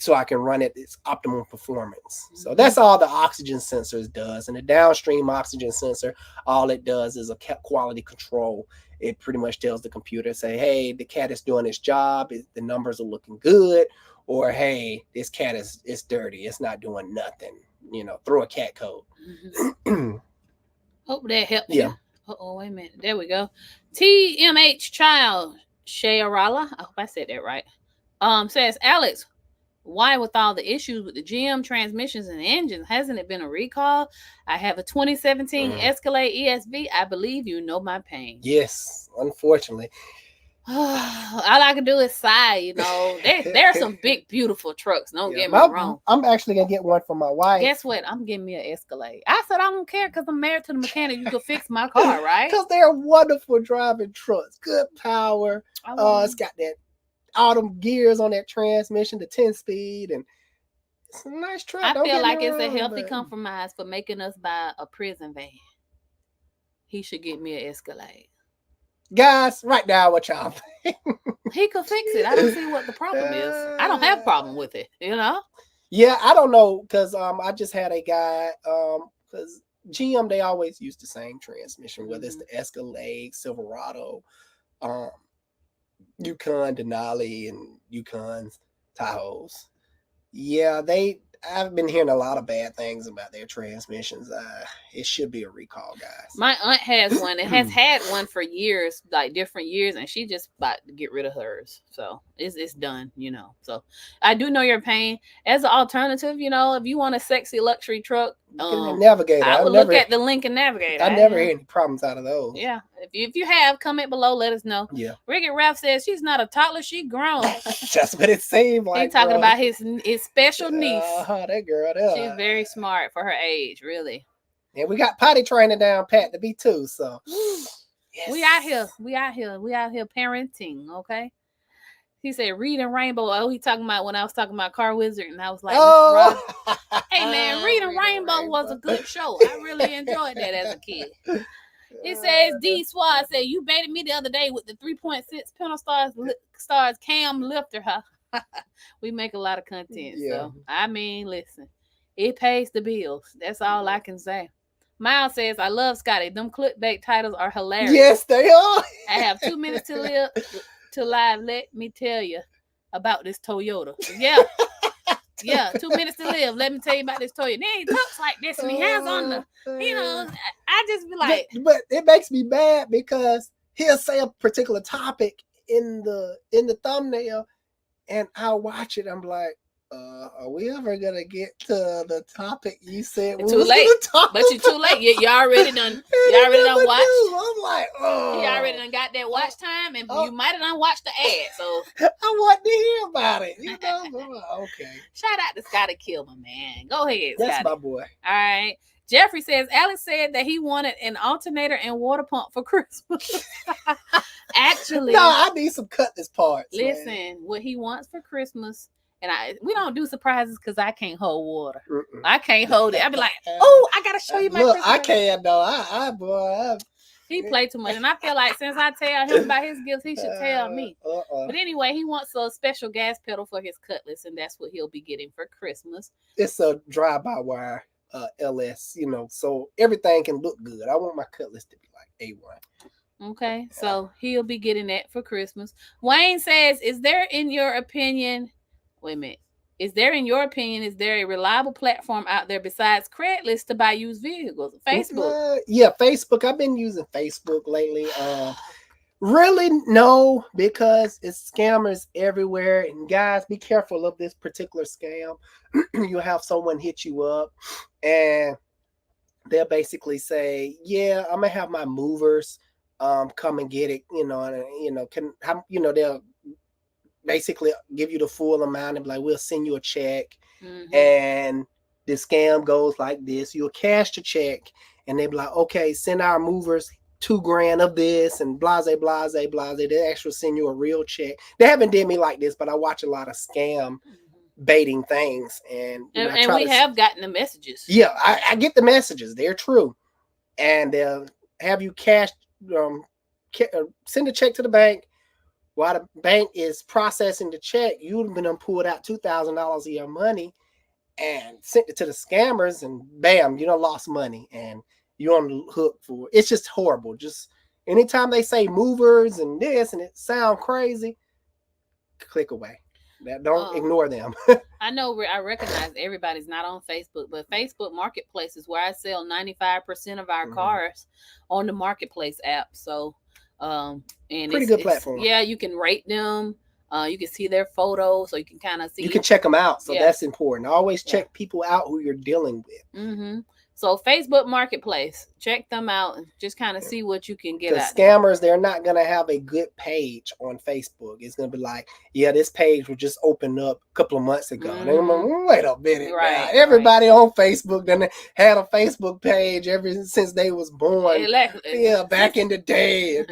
so I can run at its optimal performance. Mm-hmm. So that's all the oxygen sensors does. And the downstream oxygen sensor, all it does is a quality control. It pretty much tells the computer, say, hey, the cat is doing its job. The numbers are looking good. Or, hey, this cat is dirty. It's not doing nothing. Throw a cat code. Mm-hmm. Hope that helps. Yeah. Oh, wait a minute. There we go. TMH Child Shayarala, I hope I said that right. Says, Alex, why with all the issues with the GM transmissions and engines, hasn't it been a recall? I have a 2017 Escalade ESV. I believe you know my pain. Yes, unfortunately. All I can do is sigh, There are some big, beautiful trucks. Don't get me wrong. I'm actually going to get one for my wife. Guess what? I'm getting me an Escalade. I said I don't care because I'm married to the mechanic. You can fix my car, right? Because they're wonderful driving trucks. Good power. It's got that autumn gears on that transmission, the 10-speed, and it's a nice truck. I feel like it's a healthy compromise for making us buy a prison van. He should get me an Escalade. Guys, right now, what y'all think? He could fix it. I don't see what the problem is. I don't have a problem with it, Yeah, I don't know, because I just had a guy, because GM, they always use the same transmission, whether it's the Escalade, Silverado, Yukon, Denali, and Yukons, Tahoes. Yeah, I've been hearing a lot of bad things about their transmissions. It should be a recall, guys. My aunt has one. It has had one for years, like different years, and she just about to get rid of hers. So it's done, So I do know your pain. As an alternative, if you want a sexy luxury truck, Navigator. I would look at the Lincoln Navigator. I never hear any problems out of those. Yeah. If you have, comment below, let us know. Yeah. Ricky Ralph says she's not a toddler, she grown. That's what it seemed like. He's talking about his special niece. That girl there. She's very smart for her age, really. And we got potty training down pat to be too. So yes. We out here parenting, okay? He said Reading Rainbow. Oh, he talking about when I was talking about Car Wizard, and I was like, hey man, Reading Rainbow was a good show. I really enjoyed that as a kid. It says D Swad said you baited me the other day with the 3.6 Penal Stars cam lifter. We make a lot of content, so I mean, listen, it pays the bills. That's all I can say. Miles says, I love Scotty. Them clickbait titles are hilarious. Yes, they are. I have 2 minutes to live. To live, let me tell you about this Toyota. Yeah. Yeah, 2 minutes to live. Let me tell you about this Toya. Then he talks like this and he has on the, I just be like. But it makes me mad because he'll say a particular topic in the thumbnail, and I'll watch it. I'm like, are we ever gonna get to the topic you said we too was late? Gonna talk but you're too late. You already done. You already done watched. I'm like, oh. He already done got that watch time, and you might have done watched the ad. So I want to hear about it. You know, okay. Shout out to Scotty Kilmer, man. Go ahead, That's Scotty. my boy. All right. Jeffrey says Alex said that he wanted an alternator and water pump for Christmas. Actually, no, I need some cutlass parts. Listen, man. What he wants for Christmas, and we don't do surprises because I can't hold water. Mm-mm. I can't hold it. I be like, oh, I gotta show you my. Look, Christmas. I can't though. Boy. He played too much, and I feel like since I tell him about his gifts, he should tell me. But anyway, he wants a special gas pedal for his cutlass, and that's what he'll be getting for Christmas. It's a drive-by-wire LS, so everything can look good. I want my cutlass to be like A1. Okay, so he'll be getting that for Christmas. Wayne says, is there in your opinion is there a reliable platform out there besides Craigslist to buy used vehicles? Facebook? Yeah, Facebook. I've been using Facebook lately. Really, no, because it's scammers everywhere. And guys, be careful of this particular scam. You have someone hit you up and they'll basically say, yeah, I'm gonna have my movers come and get it, they'll basically give you the full amount and be like, we'll send you a check. Mm-hmm. And the scam goes like this. You'll cash the check and they'll be like, okay, send our movers $2,000 of this and blase. They actually send you a real check. They haven't did me like this, but I watch a lot of scam baiting things. And we have gotten the messages. Yeah, I get the messages. They're true. And they'll have you cash, send a check to the bank. While the bank is processing the check, you've been pulled out $2,000 of your money and sent it to the scammers, and bam, you done lost money and you're on the hook for it. It's just horrible. Just anytime they say movers and this and it sound crazy, click away. Don't ignore them. I know I recognize everybody's not on Facebook, but Facebook Marketplace is where I sell 95% of our cars on the Marketplace app. So and pretty good platform. Yeah, you can rate them. You can see their photos, so you can kind of see. You can check them out, so that's important. Always check people out who you're dealing with. Mm-hmm. So Facebook Marketplace, check them out and just kind of see what you can get out. Scammers, they're not going to have a good page on Facebook. It's going to be like, yeah, this page was just opened up a couple of months ago. Mm-hmm. They're like, wait a minute. Right, everybody on Facebook done had a Facebook page ever since they was born. Yeah, back in the day.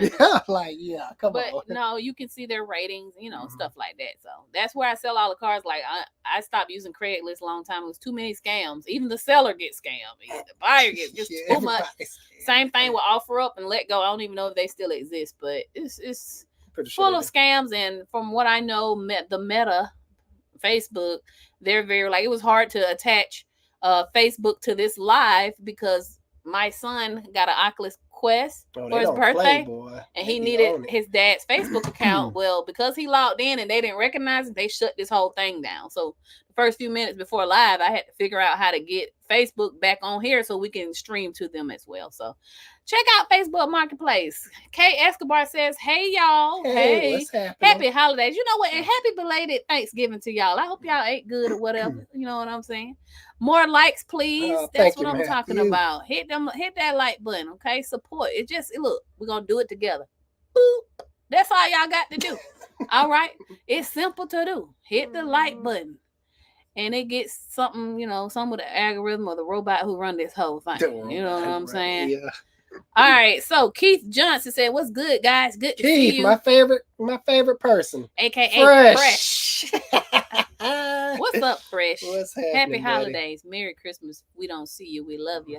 Like, yeah, come on. But no, you can see their ratings, stuff like that. So that's where I sell all the cars. Like I stopped using Craigslist a long time. It was too many scams. Even the seller gets scammed. The buyer gets just too much. Same thing with OfferUp and Let Go. I don't even know if they still exist, but it's full of scams. And from what I know, the Meta Facebook, they're very it was hard to attach Facebook to this live because my son got an Oculus Quest for his birthday, and he needed his dad's Facebook account. Well, because he logged in and they didn't recognize it, they shut this whole thing down. So the first few minutes before live, I had to figure out how to get Facebook back on here so we can stream to them as well. So check out Facebook Marketplace. Kay Escobar says, hey y'all, hey, what's happening? Happy holidays. You know what? And happy belated Thanksgiving to y'all. I hope y'all ate good or whatever. You know what I'm saying? More likes, please. That's what I'm talking about. Hit that like button, okay? Support. Look, we're gonna do it together. Boop. That's all y'all got to do. All right. It's simple to do. Hit the like button. And it gets something, some with the algorithm or the robot who run this whole thing. You know what I'm saying? Yeah. All right. So Keith Johnson said, "What's good, guys? Good to see you." My favorite person, aka Fresh. What's up, Fresh? What's happening? Happy holidays, Merry Christmas. We don't see you, we love you.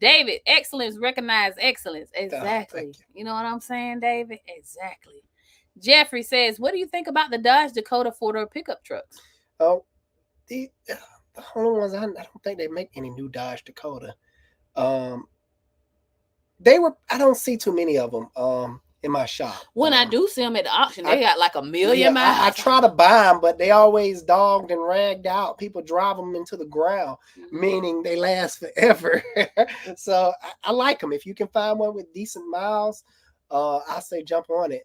David, excellence recognize excellence. Exactly. You know what I'm saying, David? Exactly. Jeffrey says, "What do you think about the Dodge Dakota 4-door pickup trucks?" Oh. The only ones I don't think they make any new Dodge Dakota. I don't see too many of them. in my shop. When I do see them at the auction, they got like a million miles. I try to buy them, but they always dogged and ragged out. People drive them into the ground, meaning they last forever. So I like them. If you can find one with decent miles, I say jump on it.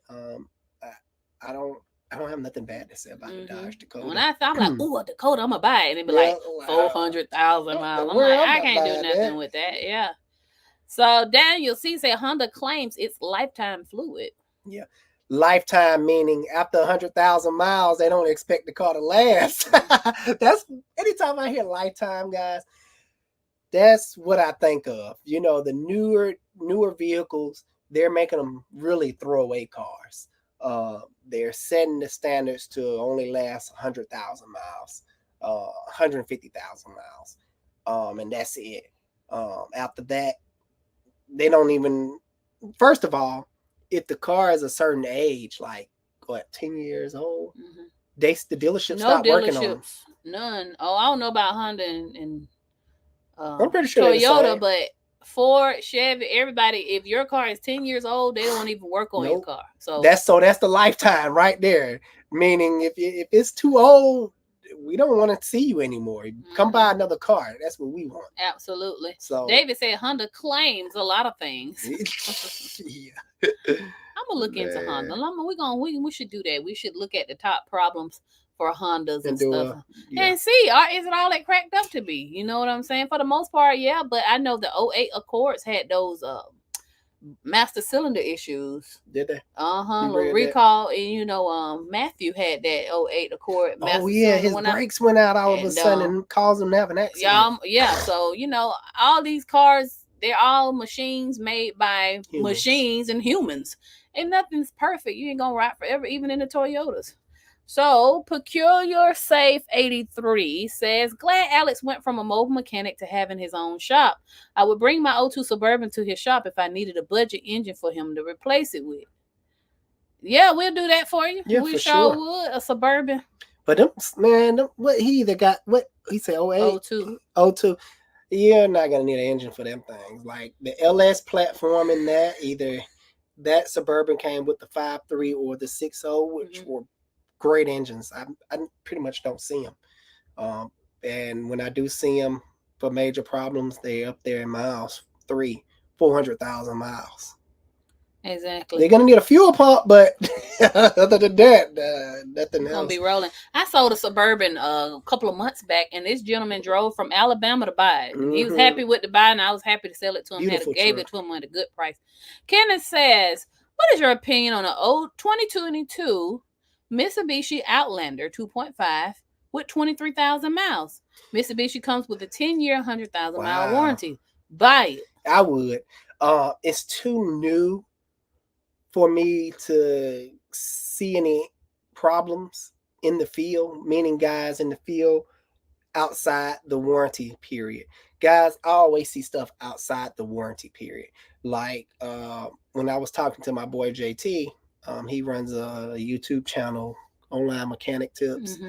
I don't have nothing bad to say about the Dodge Dakota. When I'm like, oh, a Dakota, I'm gonna buy it, and it'd be like 400,000 miles. I'm like, I can't do nothing with that. Yeah. So Daniel C said Honda claims it's lifetime fluid. Yeah. Lifetime meaning after 100,000 miles, they don't expect the car to last. That's anytime I hear lifetime, guys, that's what I think of. You know, the newer vehicles, they're making them really throwaway cars. They're setting the standards to only last 100,000 miles, 150,000 miles, and that's it. After that, they don't even. First of all, if the car is a certain age, like 10 years old, the dealership stopped working on them. None. Oh, I don't know about Honda and I'm pretty sure Toyota, but Ford, Chevy, everybody, if your car is 10 years old, they don't even work on your car. So that's the lifetime right there. Meaning if it's too old, we don't want to see you anymore. Come buy another car. That's what we want. Absolutely. So David said Honda claims a lot of things. Yeah. I'm gonna look into Honda. We should do that. We should look at the top problems for Hondas and stuff and see is it all it cracked up to be? You know what I'm saying? For the most part, yeah. But I know the 08 Accords had those master cylinder issues. Did they? Recall, and you know, Matthew had that 08 Accord. Oh yeah, his brakes went out all of a sudden and caused him to have an accident. Yeah. So you know, all these cars, they're all machines made by machines and humans, and nothing's perfect. You ain't gonna ride forever, even in the Toyotas. So, Peculiar Safe 83 says, glad Alex went from a mobile mechanic to having his own shop. I would bring my 02 Suburban to his shop if I needed a budget engine for him to replace it with. Yeah, we'll do that for you. Yeah, we sure would. A Suburban. But what he either got, what he said, 08? 02. You're not going to need an engine for them things. Like the LS platform in that, either that Suburban came with the 5.3 or the 6.0, which were great engines. I pretty much don't see them. And when I do see them for major problems, they're up there in miles, 400,000 miles. Exactly. They're going to need a fuel pump, but other than that, nothing else. Going to be rolling. I sold a Suburban a couple of months back, and this gentleman drove from Alabama to buy it. He was happy with the buy, and I was happy to sell it to him. Gave it to him at a good price. Kenneth says, what is your opinion on an old 2022 Mitsubishi Outlander 2.5 with 23,000 miles? Mitsubishi comes with a 10-year, 100,000 mile warranty. Buy it. I would. It's too new for me to see any problems in the field, meaning guys in the field outside the warranty period. Guys, I always see stuff outside the warranty period. Like when I was talking to my boy JT, he runs a YouTube channel, Online Mechanic Tips.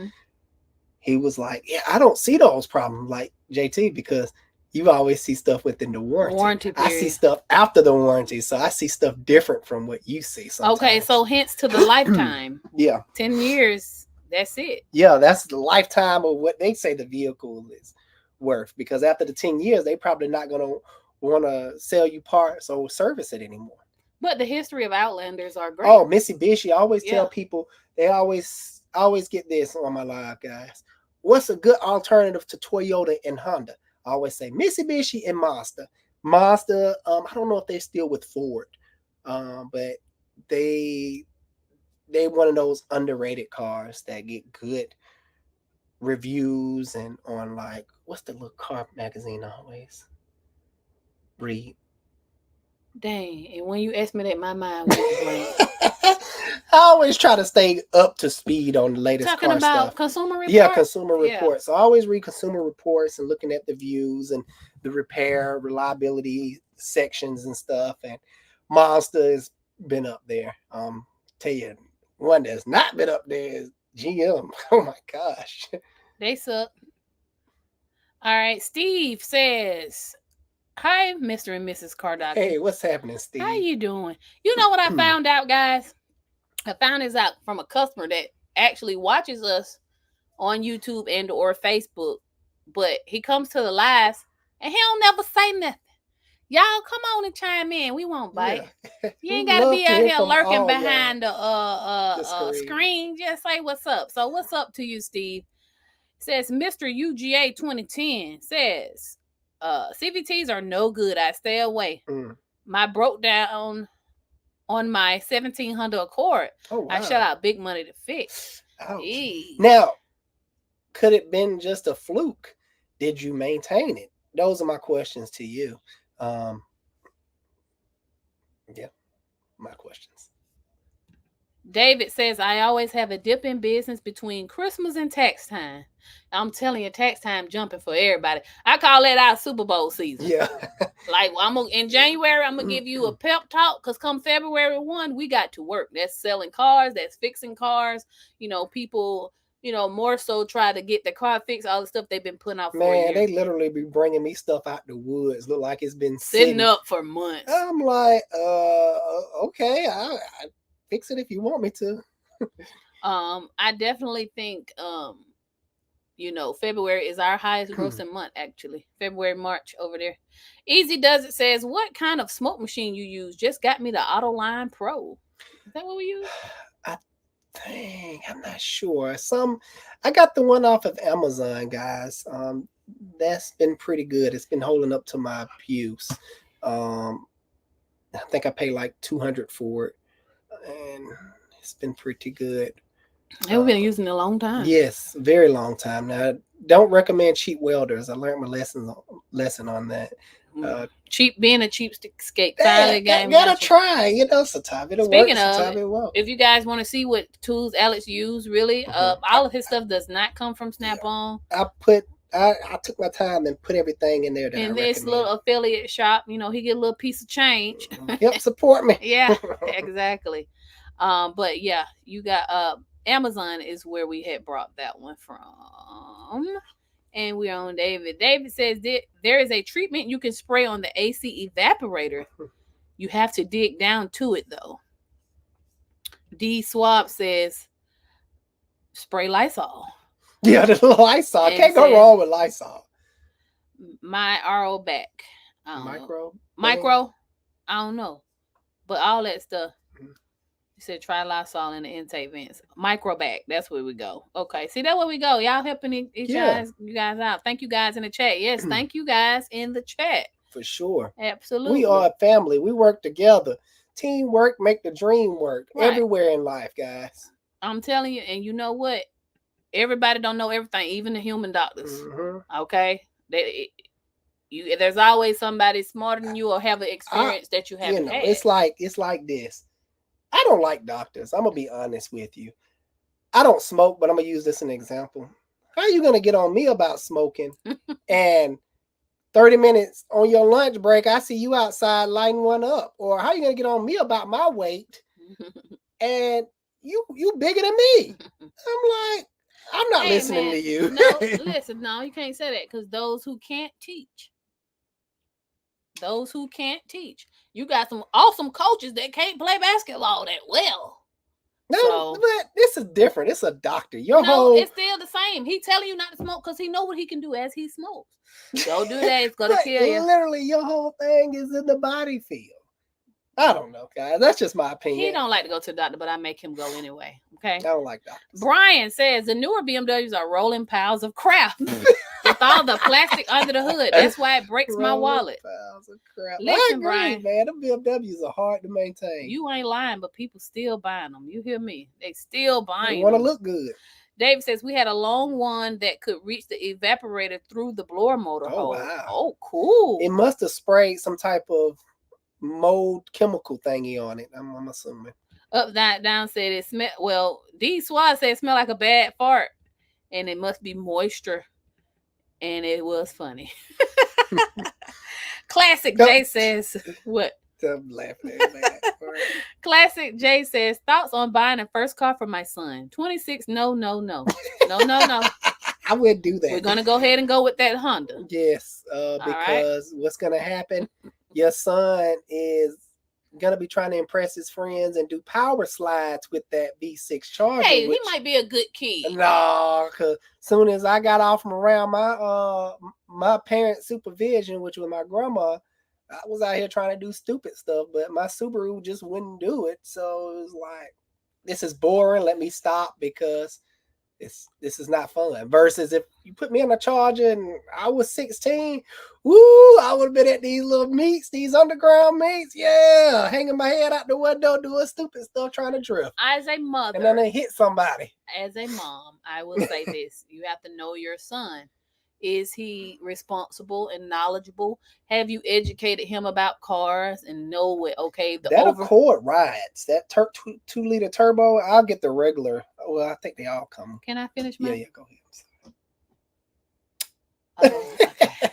He was like, yeah, I don't see those problems like JT because you always see stuff within the warranty period. I see stuff after the warranty, so I see stuff different from what you see sometimes. Okay, so hence to the lifetime. Yeah. 10 years, that's it. Yeah, that's the lifetime of what they say the vehicle is worth, because after the 10 years, they probably not going to want to sell you parts or service it anymore. But the history of Outlanders are great. Oh, Mitsubishi, I always tell people, they always get this on my live, guys. What's a good alternative to Toyota and Honda? I always say Mitsubishi and Mazda. Mazda, I don't know if they're still with Ford, but they one of those underrated cars that get good reviews and on like, what's the little car magazine I always read? Dang, and when you ask me that, my mind went blank. I always try to stay up to speed on the latest Talking car about stuff. Consumer Reports? Yeah, Consumer Reports. So I always read Consumer Reports and looking at the views and the repair, reliability sections and stuff. And Mazda has been up there. Tell you, one that's not been up there is GM. Oh my gosh. They suck. All right. Steve says, Hi, Mr. and Mrs. Cardock. Hey, what's happening, Steve? How you doing? You know what I found out, guys? I found this out from a customer that actually watches us on YouTube and or Facebook, but he comes to the lives and he don't never say nothing. Y'all come on and chime in. We won't bite. Yeah. You ain't gotta be out here lurking behind the screen. Just say what's up. So what's up to you, Steve? Says Mr. UGA 2010 says CVTs are no good. I stay away. My broke down on my 1700 Accord. Oh, wow. I shell out big money to fix. Now, could it been just a fluke? Did you maintain it? Those are my questions to you. Yeah, my questions. David says, I always have a dip in business between Christmas and tax time. I'm telling you, tax time jumping for everybody. I call that our Super Bowl season. Yeah. Like, in January, I'm going to give you a pep talk because come February 1, we got to work. That's selling cars. That's fixing cars. You know, people, more so try to get the car fixed, all the stuff they've been putting out for a year. Man, they literally be bringing me stuff out the woods. Look like it's been sitting up for months. I'm like, okay, I fix it if you want me to. I definitely think, February is our highest grossing month, actually. February, March over there. Easy Does It says, what kind of smoke machine you use? Just got me the Autoline Pro. Is that what we use? I'm not sure. I got the one off of Amazon, guys. That's been pretty good. It's been holding up to my use. I think I paid like $200 for it, and it's been pretty good. And we've been using it a long time. Yes, very long time. Now, don't recommend cheap welders. I learned my lesson on that. Being a cheapskate. Gotta try. Sometimes it'll work. Sometimes it won't. If you guys want to see what tools Alex used, really, all of his stuff does not come from Snap-on. I took my time and put everything in there. In this little affiliate shop, he get a little piece of change. Yep, support me. Yeah, exactly. But yeah, you got Amazon is where we had brought that one from. And we're on David. David says there is a treatment you can spray on the AC evaporator. You have to dig down to it, though. D Swab says spray Lysol. Yeah, the Lysol. Can't go wrong with Lysol. My RO back. Micro? I don't know. But all that stuff. You said try Lysol in the intake vents. Microbac. That's where we go. Okay. See, that's where we go. Y'all helping you guys out. Thank you guys in the chat. Yes, thank you guys in the chat. For sure. Absolutely. We are a family. We work together. Teamwork make the dream work. Right. Everywhere in life, guys. I'm telling you, and you know what? Everybody don't know everything, even the human doctors. Mm-hmm. Okay? There's always somebody smarter than you or have an experience that you haven't had. It's like this. I don't like doctors. I'm going to be honest with you. I don't smoke, but I'm going to use this as an example. How are you going to get on me about smoking? And 30 minutes on your lunch break, I see you outside lighting one up. Or how are you going to get on me about my weight? And you bigger than me. I'm like, I'm not listening to you. No, you can't say that because those who can't teach. You got some awesome coaches that can't play basketball that well. No, but this is different. It's a doctor. It's still the same. He telling you not to smoke because he know what he can do as he smokes. Don't do that. It's gonna kill you. Literally, your whole thing is in the body field. I don't know, guys. That's just my opinion. He don't like to go to the doctor, but I make him go anyway. Okay. I don't like doctors. Brian says the newer BMWs are rolling piles of crap with all the plastic under the hood. That's why it breaks my wallet. Piles of crap. Listen, Brian, man, the BMWs are hard to maintain. You ain't lying, but people still buying them. You hear me? They still buying. They want to look good. David says we had a long one that could reach the evaporator through the blower motor hole. Wow. Oh, cool. It must have sprayed some type of mold chemical thingy on it. I'm assuming. Up down said it smell. Well, D Swat said it smelled like a bad fart, and it must be moisture. And it was funny. Classic Jay says what? I'm laughing at that. Classic Jay says thoughts on buying a first car for my son. 26. No. I would do that. We're gonna go ahead and go with that Honda. Yes, because what's gonna happen? Your son is gonna be trying to impress his friends and do power slides with that V6 Charger. Hey, he might be a good kid. No, because soon as I got off from around my parents' supervision, which was my grandma, I was out here trying to do stupid stuff, but my Subaru just wouldn't do it. So it was like, this is boring. Let me stop because this is not fun. Versus if you put me on a Charger and I was 16, woo, I would have been at these little meets, these underground meets, yeah, hanging my head out the window, doing stupid stuff, trying to drift. As a mother, and then they hit somebody. As a mom, I will say this: you have to know your son. Is he responsible and knowledgeable? Have you educated him about cars and know what? Okay, that Accord rides that 2-liter turbo. I'll get the regular. Well, I think they all come. Can I finish my? Yeah, go ahead. Okay.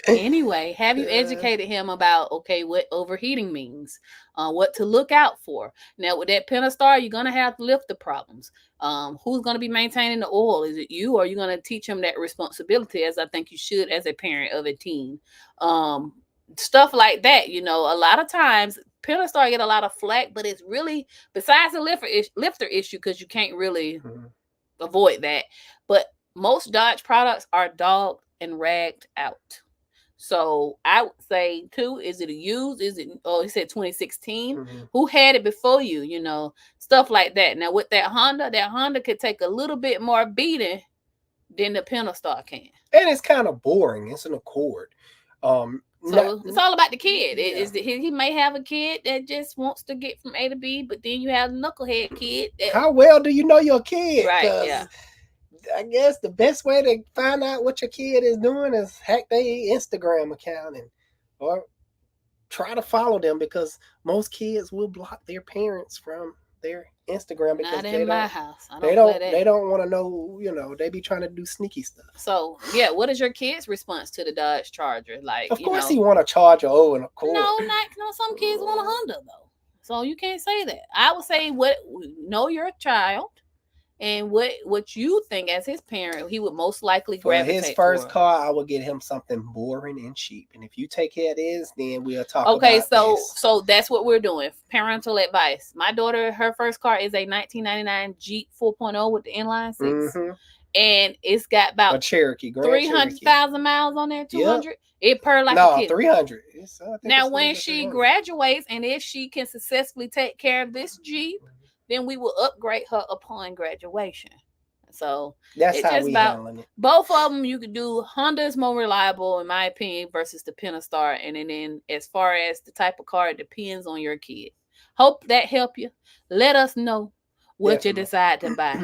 Anyway, have you educated him about what overheating means, what to look out for? Now with that Pentastar, you're gonna have lifter problems. Who's gonna be maintaining the oil? Is it you, or are you gonna teach him that responsibility, as I think you should as a parent of a teen? Stuff like that. A lot of times Pentastar get a lot of flack, but it's really, besides the lifter issue, because you can't really avoid that. But most Dodge products are dogged and ragged out. So I would say too, is it a used? Is it, he said 2016. Who had it before you? Stuff like that. Now with that Honda could take a little bit more beating than the Pentastar can. And it's kind of boring. It's an Accord. It's all about the kid. He may have a kid that just wants to get from A to B, but then you have a knucklehead kid. How well do you know your kid? Right, yeah. I guess the best way to find out what your kid is doing is hack their Instagram account or try to follow them, because most kids will block their parents from their Instagram because not in my house. They don't want to know. They be trying to do sneaky stuff. So yeah, what is your kid's response to the Dodge Charger? Like, of course, he want a Charger. And a Accord. No, some kids want a Honda though. So you can't say that. I would say know your child. And what you think as his parent, he would most likely gravitate his first car. I would get him something boring and cheap. And if you take care of this, then we'll talk. Okay, about so that's what we're doing. Parental advice. My daughter, her first car is a 1999 Jeep 4.0 with the inline 6, and it's got about a Cherokee, 300,000 miles on there. 200. Yep. It purr like a kid. 300. Now, when she graduates, and if she can successfully take care of this Jeep, then we will upgrade her upon graduation. So that's how we handling it. Both of them you could do. Honda is more reliable, in my opinion, versus the Pentastar. And then as far as the type of car, it depends on your kid. Hope that help you. Let us know what you decide to buy.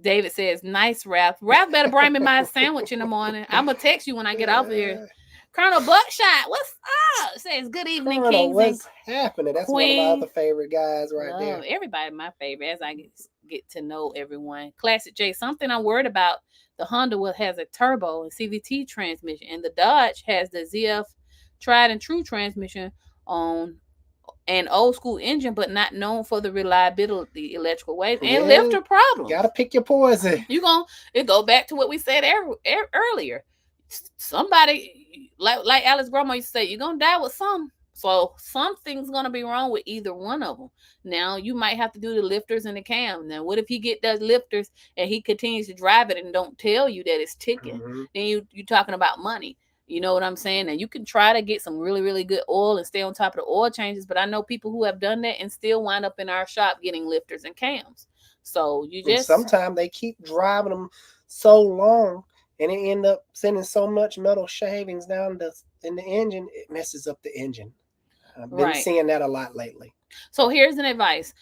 David says, nice, Ralph. Ralph better bring me my sandwich in the morning. I'm going to text you when I get off of here. Colonel Buckshot, what's up? Says, good evening, Kings. What's happening? That's Queen. One of my other favorite guys right there. Everybody my favorite as I get to know everyone. Classic J, something I'm worried about. The Honda has a turbo and CVT transmission, and the Dodge has the ZF tried and true transmission on an old school engine, but not known for the reliability, electrical weight, and lifter problems. Gotta pick your poison. It go back to what we said earlier. Somebody, like Alice Grandma used to say, you're gonna die with some. So something's gonna be wrong with either one of them. Now you might have to do the lifters and the cam. Now, what if he get those lifters and he continues to drive it and don't tell you that it's ticking? Then you're talking about money. You know what I'm saying? And you can try to get some really, really good oil and stay on top of the oil changes. But I know people who have done that and still wind up in our shop getting lifters and cams. So sometimes they keep driving them so long, and it end up sending so much metal shavings down in the engine, it messes up the engine. I've been seeing that a lot lately. So here's an advice.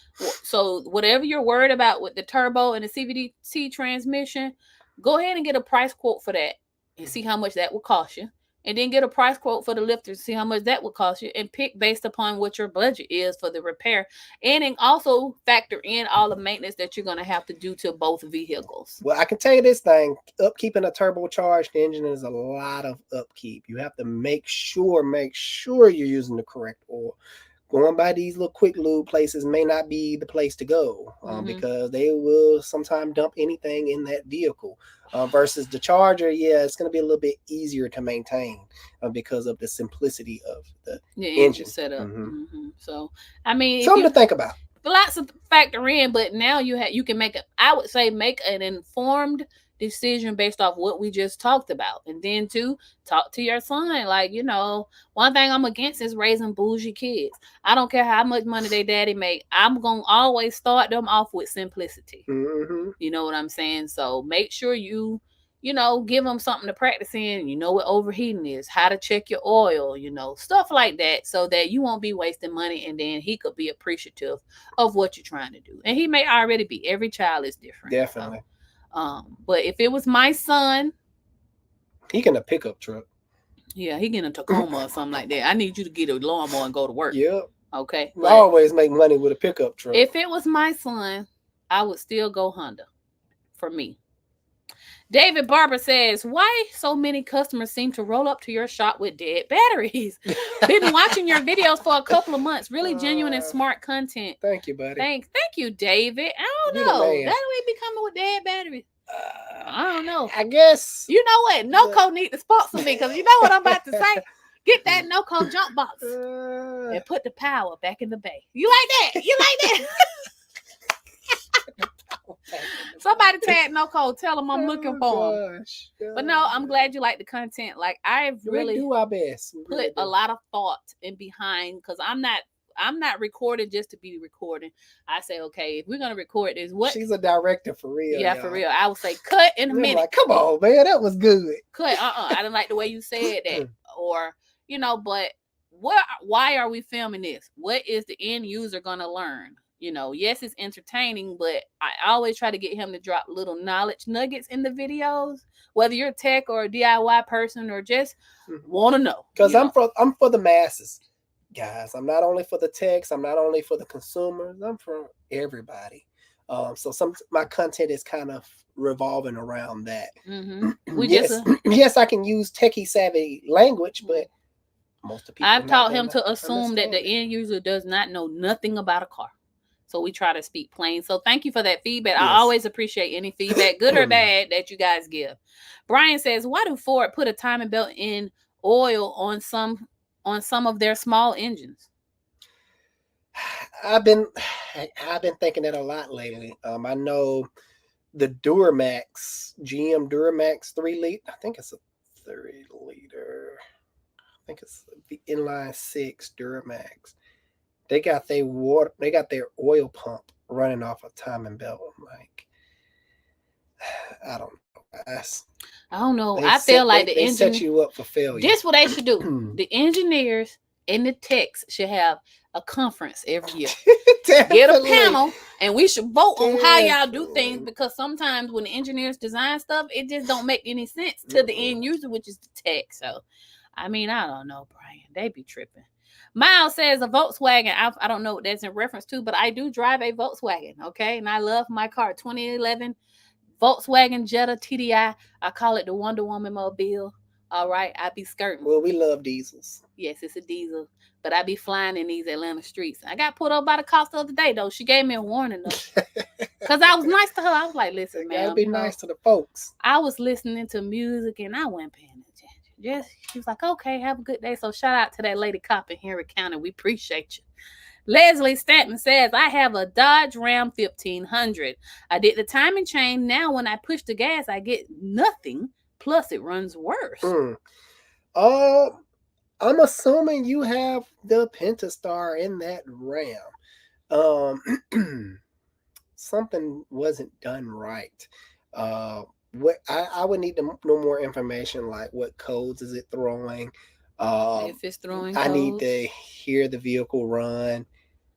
So whatever you're worried about with the turbo and the CVT transmission, go ahead and get a price quote for that and see how much that will cost you. And then get a price quote for the lifter, see how much that will cost you, and pick based upon what your budget is for the repair. And then also factor in all the maintenance that you're going to have to do to both vehicles. Well, I can tell you this thing, upkeeping a turbocharged engine is a lot of upkeep. You have to make sure you're using the correct oil. going by these little quick lube places may not be the place to go, because they will sometimes dump anything in that vehicle. Versus the Charger, it's going to be a little bit easier to maintain because of the simplicity of the engine setup. So, I mean, something to think about. Lots of factor in, but now you can make I would say make an informed decision based off what we just talked about. And then talk to your son. Like, one thing I'm against is raising bougie kids. I don't care how much money their daddy make. I'm going to always start them off with simplicity. You know what I'm saying? So make sure you give them something to practice in. What overheating is, how to check your oil, stuff like that, so that you won't be wasting money, and then he could be appreciative of what you're trying to do. And he may already be. Every child is different. Definitely. But if it was my son, he can a pickup truck. Yeah, he get a Tacoma or something like that. I need you to get a lawnmower and go to work. Yep. Okay. I always make money with a pickup truck. If it was my son, I would still go Honda for me. David Barber says, why so many customers seem to roll up to your shop with dead batteries? Been watching your videos for a couple of months. Really genuine and smart content. Thank you, buddy. Thank you, David. I don't know. That way be coming with dead batteries. I don't know. I guess. You know what? Noco need to sponsor me, because you know what I'm about to say? Get that Noco jump box and put the power back in the bay. You like that? You like that? Somebody tag Noco, tell them I'm looking for him. But no, I'm glad you like the content. Like, I've really do our best. Put a lot of thought in behind, because I'm not recording just to be recording. I say, okay, if we're gonna record this, what? She's a director for real. Yeah, y'all. For real. I would say cut in a minute. Like, come on, man, that was good. Cut. I didn't like the way you said that, or but why are we filming this? What is the end user gonna learn? Yes, it's entertaining, but I always try to get him to drop little knowledge nuggets in the videos, whether you're a tech or a DIY person or just want to know. Because I'm for the masses, guys. I'm not only for the techs. I'm not only for the consumers. I'm for everybody. So my content is kind of revolving around that. Yes, I can use techie savvy language, but most of people. I've taught him to assume that the end user does not know nothing about a car. So we try to speak plain. So thank you for that feedback. Yes. I always appreciate any feedback, good or bad, that you guys give. Brian says, why do Ford put a timing belt in oil on some of their small engines? I've been thinking that a lot lately. I know the Duramax, GM Duramax 3 liter. I think it's a 3 liter. I think it's the inline 6 Duramax. They got their oil pump running off a timing belt. I'm like, I don't know. I don't know. I feel like the engine set you up for failure. This is what they should do. The engineers and the techs should have a conference every year. Get a panel, and we should vote on how y'all do things, because sometimes when the engineers design stuff, it just don't make any sense to the end user, which is the tech. So, I mean, I don't know, Brian. They be tripping. Miles says a Volkswagen. I don't know what that's in reference to, but I do drive a Volkswagen, okay? And I love my car, 2011 Volkswagen Jetta TDI. I call it the Wonder Woman mobile. All right, I be skirting. Well, we love diesels. Yes, it's a diesel, but I be flying in these Atlanta streets. I got pulled over by the cops the other day, though. She gave me a warning, though, because I was nice to her. I was like, listen, man. Gotta be nice to the folks. I was listening to music, and I wasn't paying attention. She was like, okay, have a good day. So shout out to that lady cop in Henry County. We appreciate you. Leslie Stanton says, I have a Dodge Ram 1500. I did the timing chain. Now when I push the gas, I get nothing. Plus it runs worse. I'm assuming you have the Pentastar in that Ram. Something wasn't done right. What I would need to know more information, like what codes is it throwing? If it's throwing codes. I need to hear the vehicle run.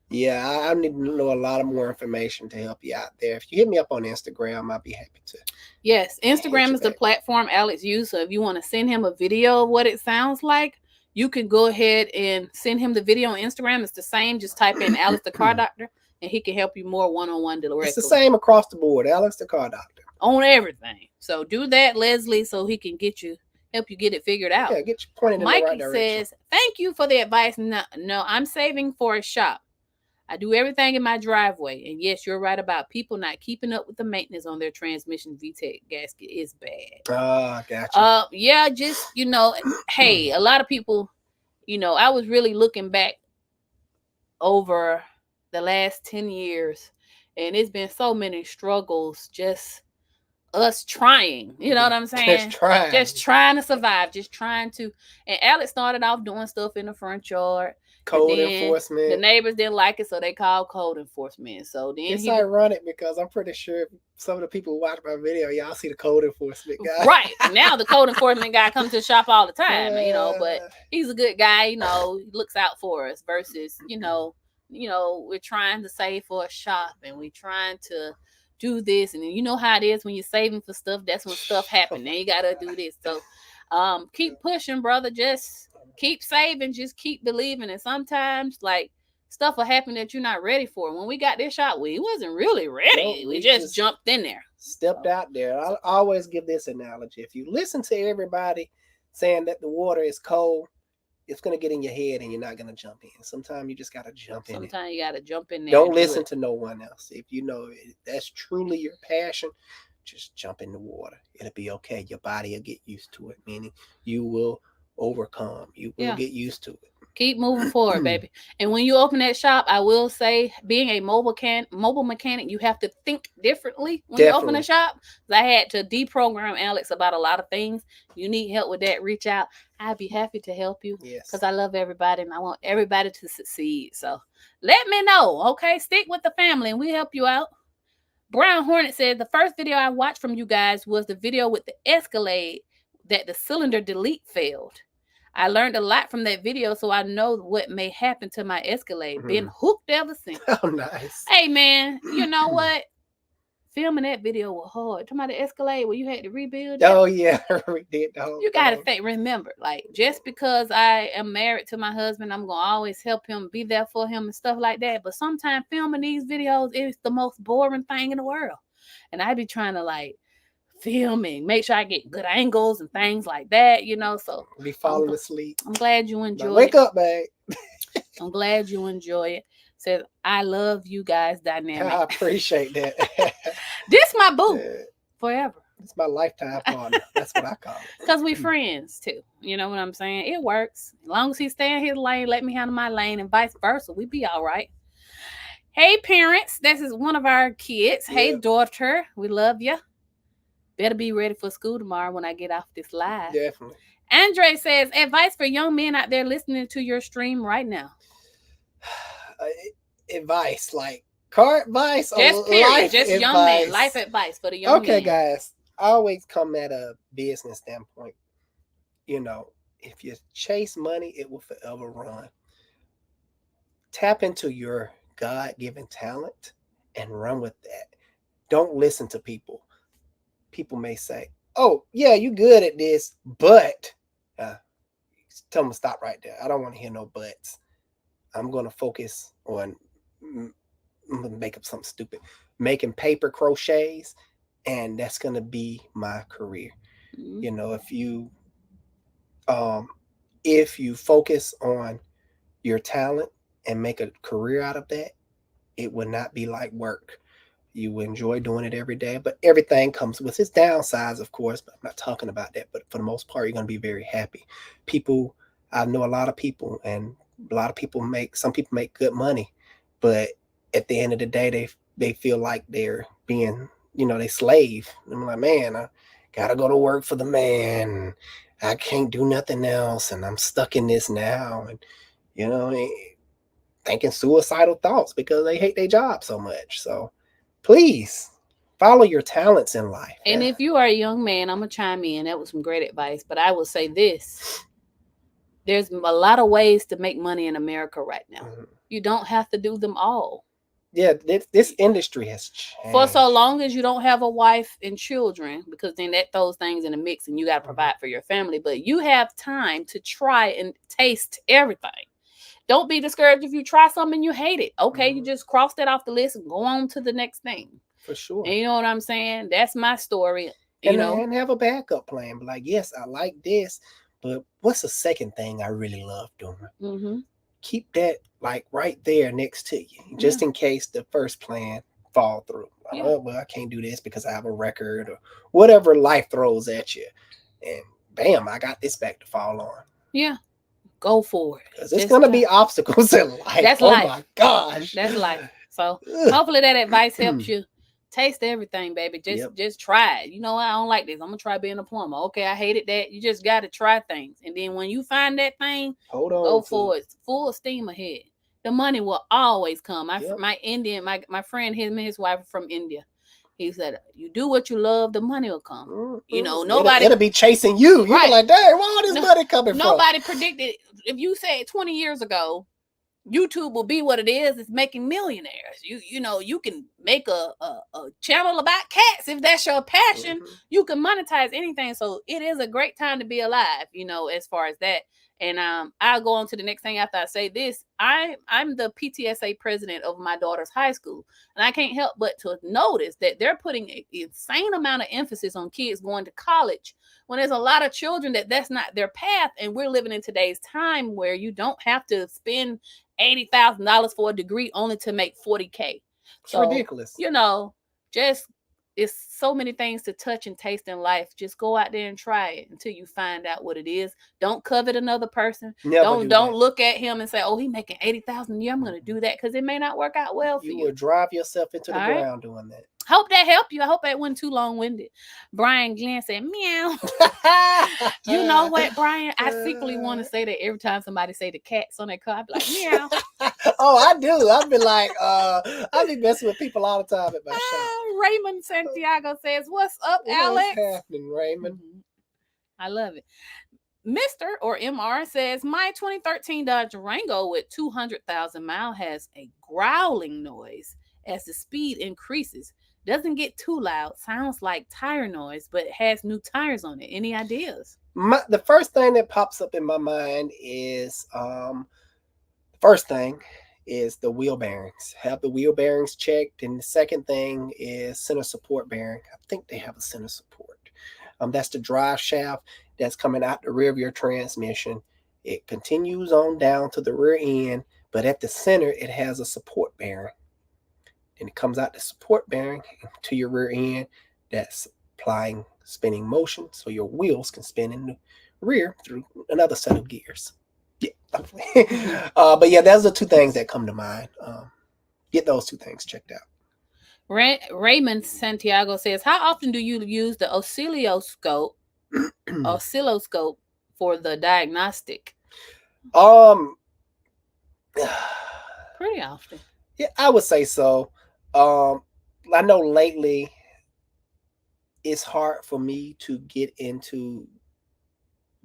Yeah, I need to know a lot of more information to help you out there. If you hit me up on Instagram, I'll be happy to. Yes, Instagram is the platform Alex used. So if you want to send him a video of what it sounds like, you can go ahead and send him the video on Instagram. It's the same. Just type in Alex the Car Doctor, and he can help you more one-on-one directly. It's the same across the board, Alex the Car Doctor. On everything. So do that, Leslie, so he can get you help you get it figured out. Yeah, get you pointed in the right Mikey direction. says, thank you for the advice. No, I'm saving for a shop. I do everything in my driveway. And yes, you're right about people not keeping up with the maintenance on their transmission VTEC gasket is bad. Gotcha. Yeah, just, hey, a lot of people, I was really looking back over the last 10 years, and it's been so many struggles, just us trying, you know what I'm saying? Just trying to survive, just trying to. And Alex started off doing stuff in the front yard. Code enforcement. The neighbors didn't like it, so they called code enforcement. So then it's ironic because I'm pretty sure some of the people who watch my video, y'all see the code enforcement guy. Right. Now the code enforcement guy comes to the shop all the time, but he's a good guy, he looks out for us versus, we're trying to save for a shop and we're trying to do this. And then you know how it is when you're saving for stuff, that's when stuff happens. Then you gotta do this. So keep pushing, brother. Just keep saving, just keep believing. And sometimes like stuff will happen that you're not ready for. When we got this shot, we wasn't really ready. We just jumped in there. Stepped out there. I always give this analogy. If you listen to everybody saying that the water is cold, it's going to get in your head and you're not going to jump in. Sometimes you just got to jump in. Sometimes you got to jump in there. Don't listen to no one else. If you know that's truly your passion, just jump in the water. It'll be okay. Your body will get used to it, meaning you will overcome. You will get used to it. Keep moving forward, baby. And when you open that shop, I will say, being a mobile mechanic, you have to think differently when you open a shop. I had to deprogram Alex about a lot of things. You need help with that, reach out. I'd be happy to help you. Yes. Because I love everybody and I want everybody to succeed. So let me know, okay? Stick with the family and we help you out. Brown Hornet said, the first video I watched from you guys was the video with the Escalade that the cylinder delete failed. I learned a lot from that video, so I know what may happen to my Escalade. Been hooked ever since. Oh, nice. Hey, man, you know what? Filming that video was hard. Talking about the Escalade where you had to rebuild it. Oh, yeah. We did the whole You got to remember, like, just because I am married to my husband, I'm going to always help him, be there for him and stuff like that. But sometimes filming these videos is the most boring thing in the world. And I be trying to, like, filming, make sure I get good angles and things like that, so be falling asleep. I'm glad you enjoy it. Wake up, babe. I'm glad you enjoy it. Says, I love you guys dynamic. I appreciate that. This my boo forever. It's my lifetime partner. That's what I call it. Because we friends too. You know what I'm saying? It works. As long as he stay in his lane, let me handle my lane, and vice versa. We be all right. Hey parents, this is one of our kids. Yeah. Hey daughter, we love you. Better be ready for school tomorrow when I get off this live. Definitely. Andre says, advice for young men out there listening to your stream right now. Advice, like car advice, just or life just advice. Young men, life advice for the young men. Okay, guys, I always come at a business standpoint. If you chase money, it will forever run. Tap into your God-given talent and run with that. Don't listen to people. People may say, oh, yeah, you good at this, but tell them to stop right there. I don't want to hear no buts. I'm going to focus on, I'm going to make up something stupid, making paper crochets, and that's going to be my career. Mm-hmm. If you focus on your talent and make a career out of that, it would not be like work. You will enjoy doing it every day, but everything comes with its downsides, of course, but I'm not talking about that. But for the most part, you're going to be very happy. I know a lot of people, and a lot of people some people make good money, but at the end of the day, they feel like they're being, they slave. I'm like, man, I got to go to work for the man. I can't do nothing else. And I'm stuck in this now. And, thinking suicidal thoughts because they hate their job so much. So, please follow your talents in life. And if you are a young man, I'm going to chime in. That was some great advice. But I will say this. There's a lot of ways to make money in America right now. Mm-hmm. You don't have to do them all. Yeah, this industry has changed. For so long as you don't have a wife and children, because then that throws things in the mix and you got to provide for your family. But you have time to try and taste everything. Don't be discouraged if you try something and you hate it. Okay, you just cross that off the list and go on to the next thing. For sure. And you know what I'm saying? That's my story. And have a backup plan. But like, yes, I like this, but what's the second thing I really love doing? Mm-hmm. Keep that like right there next to you, just in case the first plan fall through. Like, oh, well, I can't do this because I have a record or whatever life throws at you, and bam, I got this back to fall on. Yeah, go for it. Because it's gonna be obstacles in life. That's life. My gosh, that's life. So hopefully that advice helps you. Taste everything, baby. Just try it. You know what? I don't like this. I'm gonna try being a plumber. Okay, I hated that. You just gotta try things, and then when you find that thing, go for it. Full steam ahead. The money will always come. My Indian, my friend, him and his wife are from India. He said, "You do what you love, the money will come." Mm-hmm. Nobody it'll be chasing you. You're like, "Dang, where all this money coming from?" Nobody predicted. If you said 20 years ago, YouTube will be what it is. It's making millionaires. You can make a channel about cats if that's your passion. Mm-hmm. You can monetize anything. So it is a great time to be alive, as far as that. And I'll go on to the next thing after I say this. I'm the PTSA president of my daughter's high school. And I can't help but to notice that they're putting an insane amount of emphasis on kids going to college when there's a lot of children that's not their path. And we're living in today's time where you don't have to spend $80,000 for a degree only to make $40K. It's ridiculous. Just it's so many things to touch and taste in life. Just go out there and try it until you find out what it is. Don't covet another person. Don't look at him and say, "Oh, he making $80,000 a year. I'm going to do that," because it may not work out well for you. You will drive yourself into the ground doing that. Hope that helped you. I hope that wasn't too long-winded. Brian Glenn said, "Meow." You know what, Brian? I secretly want to say that every time somebody say the cats on their car, I'd be like, "Meow." Oh, I do. I've been like, I be messing with people all the time at my shop. Raymond Santiago says, "What's up, Alex?" What's happening, Raymond? Mm-hmm. I love it. Mr. or MR says, "My 2013 Dodge Durango with 200,000 miles has a growling noise as the speed increases. Doesn't get too loud. Sounds like tire noise, but has new tires on it. Any ideas?" The first thing that pops up in my mind is first thing is the wheel bearings. Have the wheel bearings checked. And the second thing is center support bearing. I think they have a center support. That's the drive shaft that's coming out the rear of your transmission. It continues on down to the rear end, but at the center, it has a support bearing. And it comes out the support bearing to your rear end that's applying spinning motion so your wheels can spin in the rear through another set of gears. Yeah. But yeah, those are two things that come to mind. Get those two things checked out. Raymond Santiago says, "How often do you use the oscilloscope for the diagnostic?" Pretty often. Yeah, I would say so. I know lately it's hard for me to get into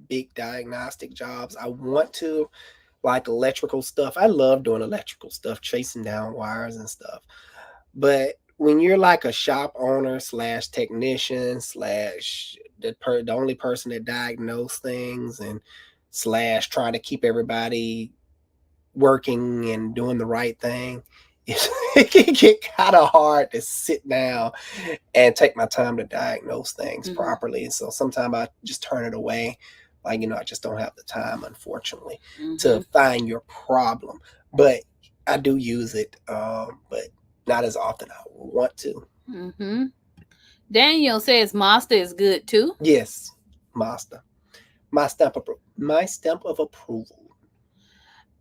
big diagnostic jobs. I want to, like electrical stuff. I love doing electrical stuff, chasing down wires and stuff. But when you're like a shop owner / technician / the only person that diagnose things and / trying to keep everybody working and doing the right thing, it can get kind of hard to sit down and take my time to diagnose things properly. And so sometimes I just turn it away. Like, I just don't have the time, unfortunately, to find your problem. But I do use it, but not as often I want to. Daniel says Mazda is good too. Yes, Mazda. My stamp of approval.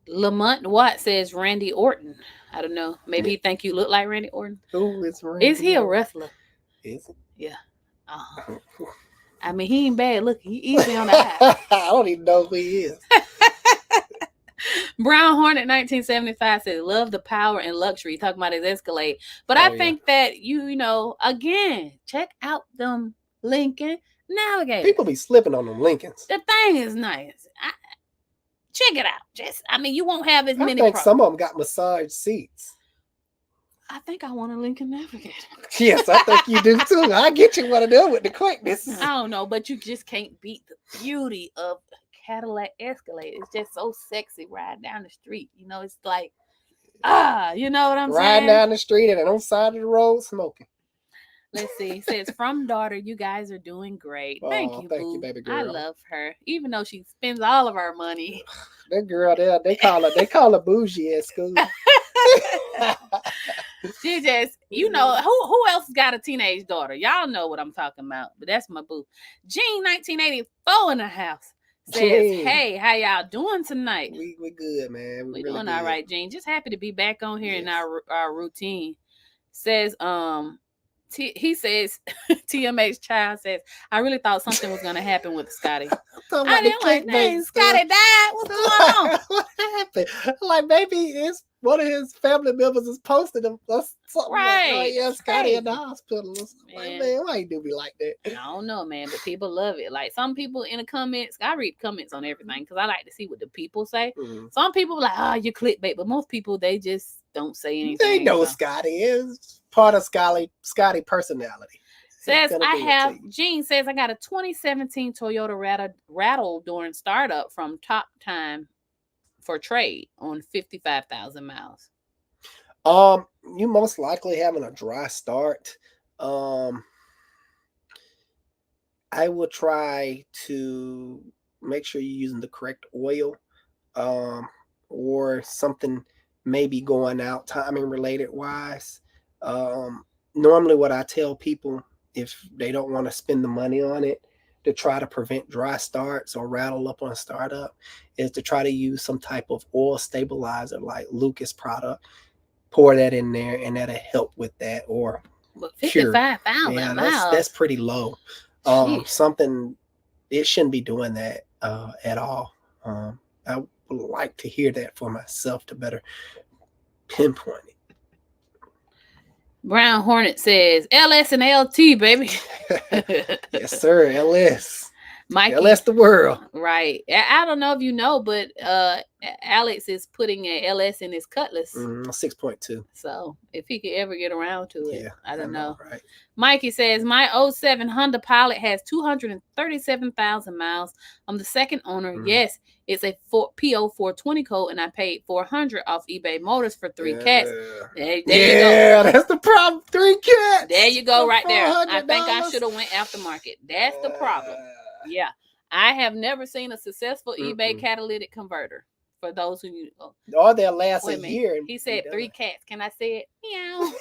Lamont Watt says Randy Orton. I don't know. Maybe he think you look like Randy Orton. Who is Randy? Is he a wrestler? Is he? Yeah. I mean, he ain't bad looking. He easy on the eye. I don't even know who he is. Brown Hornet 1975 says, "Love the power and luxury." Talking about his Escalade. But I think that again, check out them Lincoln Navigators. People be slipping on them Lincolns. The thing is nice. Check it out. You won't have as many. I think some of them got massage seats. I think I want a Lincoln Navigator. Yes, I think you do too. I get you one of them with the quickness. I don't know, but you just can't beat the beauty of Cadillac Escalade. It's just so sexy riding down the street. It's like, you know what I'm saying? Riding down the street and on the side of the road smoking. Let's see. It says, from daughter, you guys are doing great. Thank you, Thank you, boo. baby I girl. love her, even though she spends all of our money. That girl there, they call her bougie at school. She just, who else got a teenage daughter? Y'all know what I'm talking about, but that's my boo. Jean 1984 in the house says, Jean. hey, how y'all doing tonight? We good, man. We really doing good. all right, Jean. Just happy to be back on here in our routine. Says, he says, TMH child says, I really thought something was gonna happen with Scotty. I didn't like, dang, Scotty died. What's going on? What happened? Like, maybe it's one of his family members is posting him or something. Right. Like, oh yeah, Scotty in the hospital. Man. Like, man, why you do me like that? I don't know, man, but people love it. Like, some people in the comments, I read comments on everything because I like to see what the people say. Mm-hmm. Some people like, oh, you're clickbait, but most people, they just don't say anything. They know Scotty is part of Scotty personality. Says, Jean says, I got a 2017 Toyota rattle during startup from Top Time for trade on 55,000 miles. You most likely having a dry start. I will try to make sure you're using the correct oil, or something maybe going out timing related wise. Normally what I tell people, if they don't want to spend the money on it to try to prevent dry starts or rattle up on a startup, is to try to use some type of oil stabilizer like Lucas product. Pour that in there and that'll help with that. Or 55,000 miles. That's pretty low. Something, it shouldn't be doing that at all. I would like to hear that for myself to better pinpoint it. Brown Hornet says, LS and LT, baby. Yes, sir. LS. Mikey, LS the world. Right. I don't know if you know, but Alex is putting a LS in his Cutlass. 6.2. So if he could ever get around to it, I don't know. Right. Mikey says, my 07 Honda Pilot has 237,000 miles. I'm the second owner. Yes, it's a PO 420 code, and I paid $400 off eBay Motors for 3 cats. There you go. Yeah, that's the problem. 3 cats. There you go, right there. I think I should have went aftermarket. That's the problem. Yeah, I have never seen a successful eBay catalytic converter. For those who you or they'll last a year. He said 3 cats. Can I say it? Meow.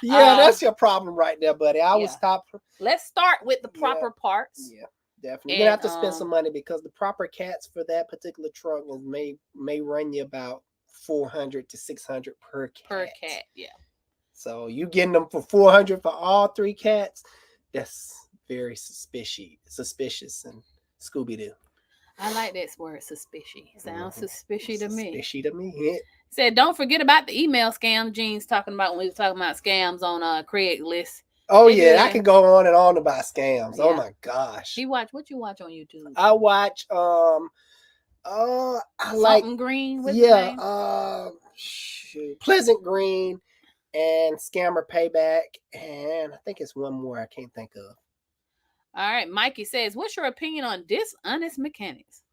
Yeah, that's your problem right there, buddy. I would stop. Let's start with the proper parts. Yeah, definitely. You're gonna have to spend some money because the proper cats for that particular truck may run you about $400 to $600 per cat. Per cat, yeah. So you getting them for $400 for all 3 cats? That's very suspicious and Scooby-Doo. I like that word, suspicious. Sounds suspicious to me. Suspicious to me. Yeah. Said, don't forget about the email scam Gene's talking about when we were talking about scams on Craigslist. Oh, yeah. I can go on and on about scams. Yeah. Oh, my gosh. What you watch on YouTube? I watch, I like Something Green? Pleasant Green and Scammer Payback. And I think it's one more I can't think of. All right, Mikey says, what's your opinion on dishonest mechanics?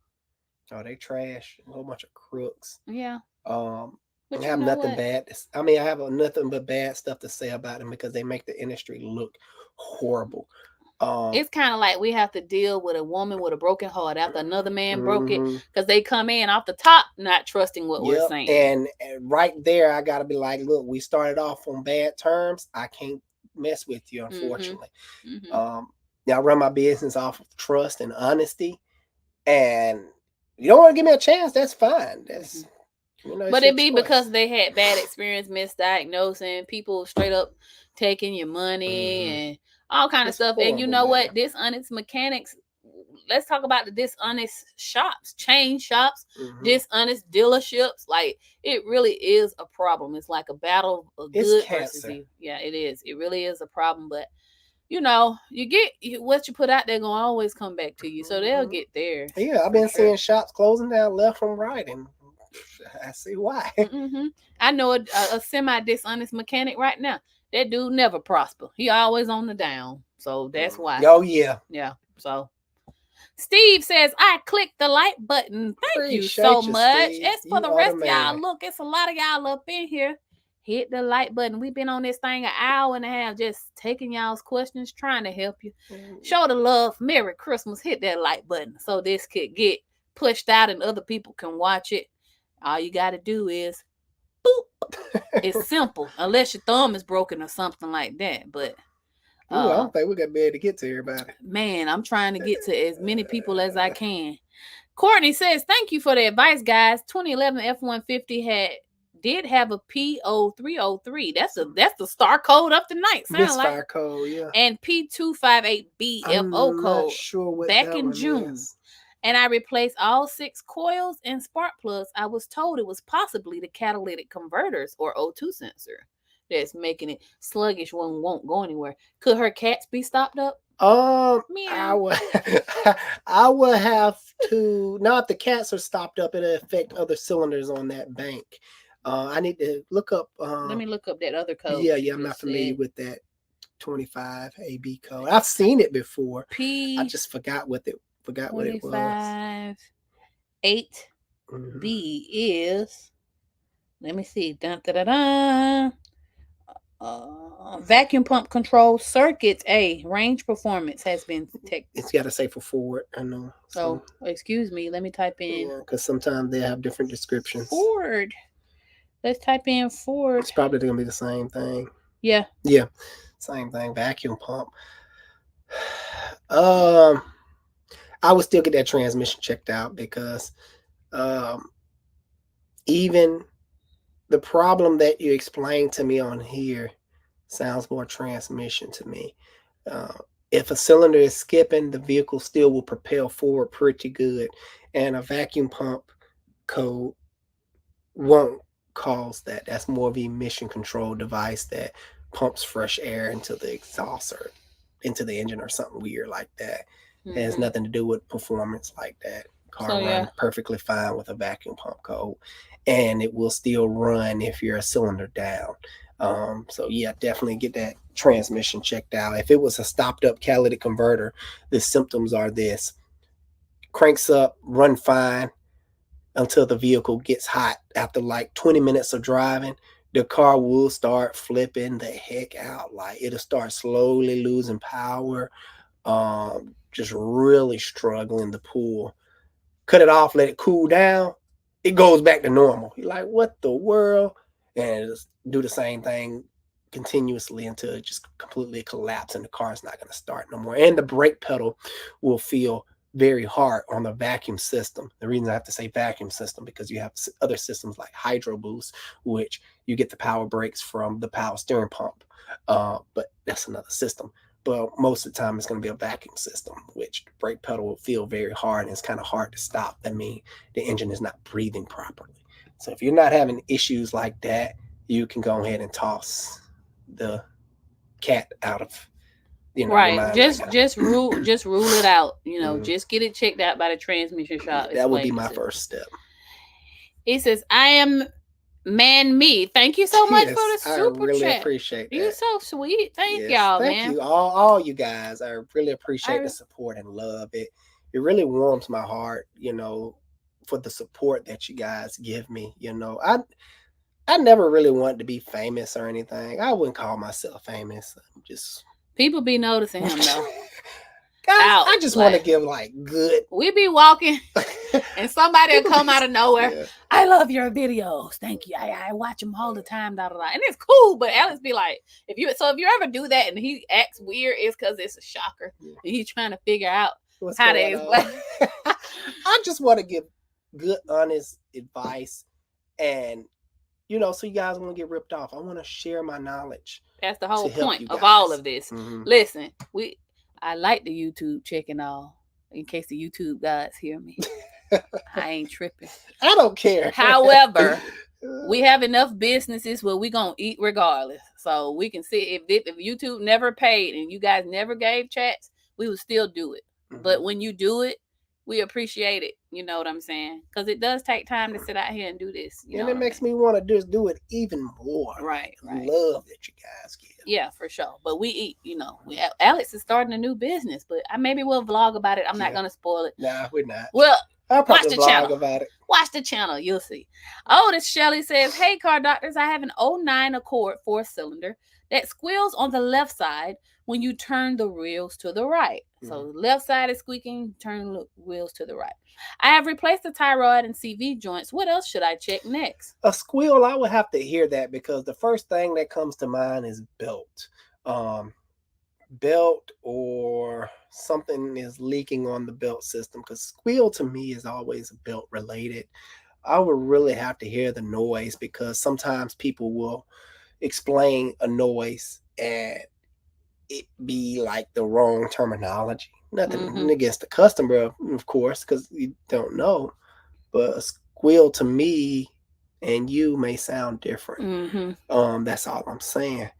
Oh, they trash. A whole bunch of crooks. Yeah. I have nothing bad. I mean, I have nothing but bad stuff to say about them because they make the industry look horrible. It's kind of like we have to deal with a woman with a broken heart after another man broke it because they come in off the top not trusting what we're saying. And right there, I got to be like, look, we started off on bad terms. I can't mess with you, unfortunately. I run my business off of trust and honesty, and you don't want to give me a chance. That's fine. That's but it be because they had bad experience, misdiagnosing, people straight up taking your money and all kind of stuff. And you know what? Dishonest mechanics. Let's talk about the dishonest shops, chain shops, dishonest dealerships. Like, it really is a problem. It's like a battle of good versus evil. Yeah, it is. It really is a problem, but. You get what you put out there gonna always come back to you, so they'll get there. Yeah, I've been seeing shops closing down left and right, and I see why. I know a semi-dishonest mechanic right now. That dude never prosper. He always on the down, so that's why. Oh yeah, yeah. So Steve says, I clicked the like button. Thank you so much. Steve. It's for the rest of y'all. Look, it's a lot of y'all up in here. hit the like button. We've been on this thing an hour and a half, just taking y'all's questions, trying to help you. Show the love. Merry Christmas. Hit that like button so this could get pushed out and other people can watch it. All you got to do is boop. It's simple, unless your thumb is broken or something like that. But I don't think we're gonna be able to get to everybody. Man, I'm trying to get to as many people as I can. Courtney says, "Thank you for the advice, guys. 2011 F-150 did have a P0303. That's the star code up tonight. Misfire code, yeah. And P258B FO code sure back in June. Is. And I replaced all 6 coils and spark plugs. I was told it was possibly the catalytic converters or O2 sensor that's making it sluggish when won't go anywhere. Could her cats be stopped up?" I would have to. Now, if the cats are stopped up, it'll affect other cylinders on that bank. I need to look up. Let me look up that other code. Yeah, I'm not familiar with that 25 AB code. I've seen it before. I just forgot what it was. 8B is. Let me see. Dun, da, da, da. Vacuum pump control circuits. Range performance has been it's got to say for Ford. I know. So excuse me, let me type in. Yeah, because sometimes they have different descriptions. Ford. Let's type in Ford. It's probably gonna be the same thing. Yeah, same thing. Vacuum pump. I would still get that transmission checked out because even the problem that you explained to me on here sounds more transmission to me. If a cylinder is skipping, the vehicle still will propel forward pretty good, and a vacuum pump code won't cause that. That's more of an emission control device that pumps fresh air into the exhaust or into the engine or something weird like that. It has nothing to do with performance like that. Car runs perfectly fine with a vacuum pump code, and it will still run if you're a cylinder down. So definitely get that transmission checked out. If it was a stopped up catalytic converter, the symptoms are this: cranks up, run fine until the vehicle gets hot. After like 20 minutes of driving, the car will start flipping the heck out. Like it'll start slowly losing power, just really struggling to pull. Cut it off, let it cool down, it goes back to normal. You're like, what the world? And just do the same thing continuously until it just completely collapses and the car's not going to start no more. And the brake pedal will feel very hard on the vacuum system. The reason I have to say vacuum system, because you have other systems like Hydro Boost, which you get the power brakes from the power steering pump. But that's another system. But most of the time, it's going to be a vacuum system, which the brake pedal will feel very hard, and it's kind of hard to stop. That means the engine is not breathing properly. So if you're not having issues like that, you can go ahead and toss the cat out of, right. Just rule it out. Just get it checked out by the transmission shop. That would be my first step. It says, "I am me." Thank you so much for the super chat. I really chat. Appreciate that. You're so sweet. Thank y'all, man. Thank you, all you guys. I really appreciate the support and love it. It really warms my heart, for the support that you guys give me. I never really wanted to be famous or anything. I wouldn't call myself famous. I'm just people be noticing him though. Guys, I just want to give good. We be walking and somebody will come out of nowhere. Yeah. "I love your videos. Thank you. I watch them all the time. Da, da, da." And it's cool, but Alex be like, if you ever do that and he acts weird, it's because it's a shocker. Yeah. And he's trying to figure out how to explain. I just want to give good, honest advice, and so you guys won't get ripped off. I want to share my knowledge. That's the whole point of all of this. Mm-hmm. Listen, I like the YouTube checking all in case the YouTube guys hear me. I ain't tripping. I don't care. However, we have enough businesses where we gonna eat regardless. So we can see if YouTube never paid and you guys never gave chats, we would still do it. Mm-hmm. But when you do it, we appreciate it. You know what I'm saying? Because it does take time to sit out here and do this. And it makes me want to just do it even more. Right. Love that you guys give. Yeah, for sure. But we eat, Alex is starting a new business, but maybe we'll vlog about it. I'm not going to spoil it. Nah, we're not. Well, I'll probably blog about it. Watch the channel. You'll see. Oh, this Shelly says, hey, car doctors, I have an 09 Accord 4-cylinder that squeals on the left side when you turn the wheels to the right. So the left side is squeaking, turn the wheels to the right. I have replaced the tie rod and CV joints. What else should I check next? A squeal, I would have to hear that because the first thing that comes to mind is belt. Belt or something is leaking on the belt system, because squeal to me is always belt related. I would really have to hear the noise, because sometimes people will explain a noise and it be like the wrong terminology. Nothing against the customer, of course, because you don't know, but a squeal to me and you may sound different. That's all I'm saying.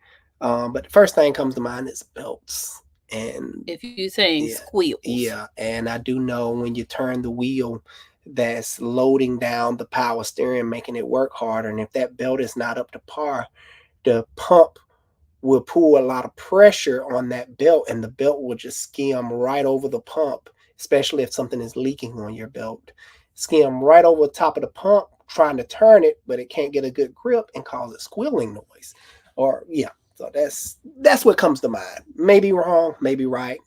But the first thing comes to mind is belts. And if you're saying squeals. Yeah, and I do know when you turn the wheel, that's loading down the power steering, making it work harder. And if that belt is not up to par, the pump will pull a lot of pressure on that belt, and the belt will just skim right over the pump, especially if something is leaking on your belt. Skim right over the top of the pump, trying to turn it, but it can't get a good grip and cause a squealing noise. Or so that's what comes to mind. Maybe wrong, maybe right.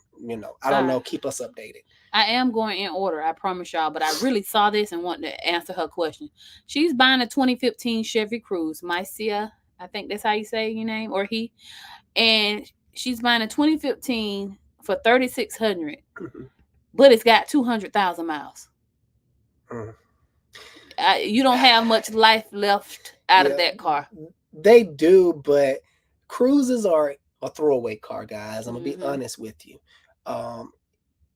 I don't know. Keep us updated. I am going in order, I promise y'all, but I really saw this and wanted to answer her question. She's buying a 2015 Chevy Cruze, Mycia, I think that's how you say your name, or he. And she's buying a 2015 for $3,600, but it's got 200,000 miles. You don't have much life left out of that car. They do, but Cruzes are a throwaway car, guys. I'm gonna be honest with you.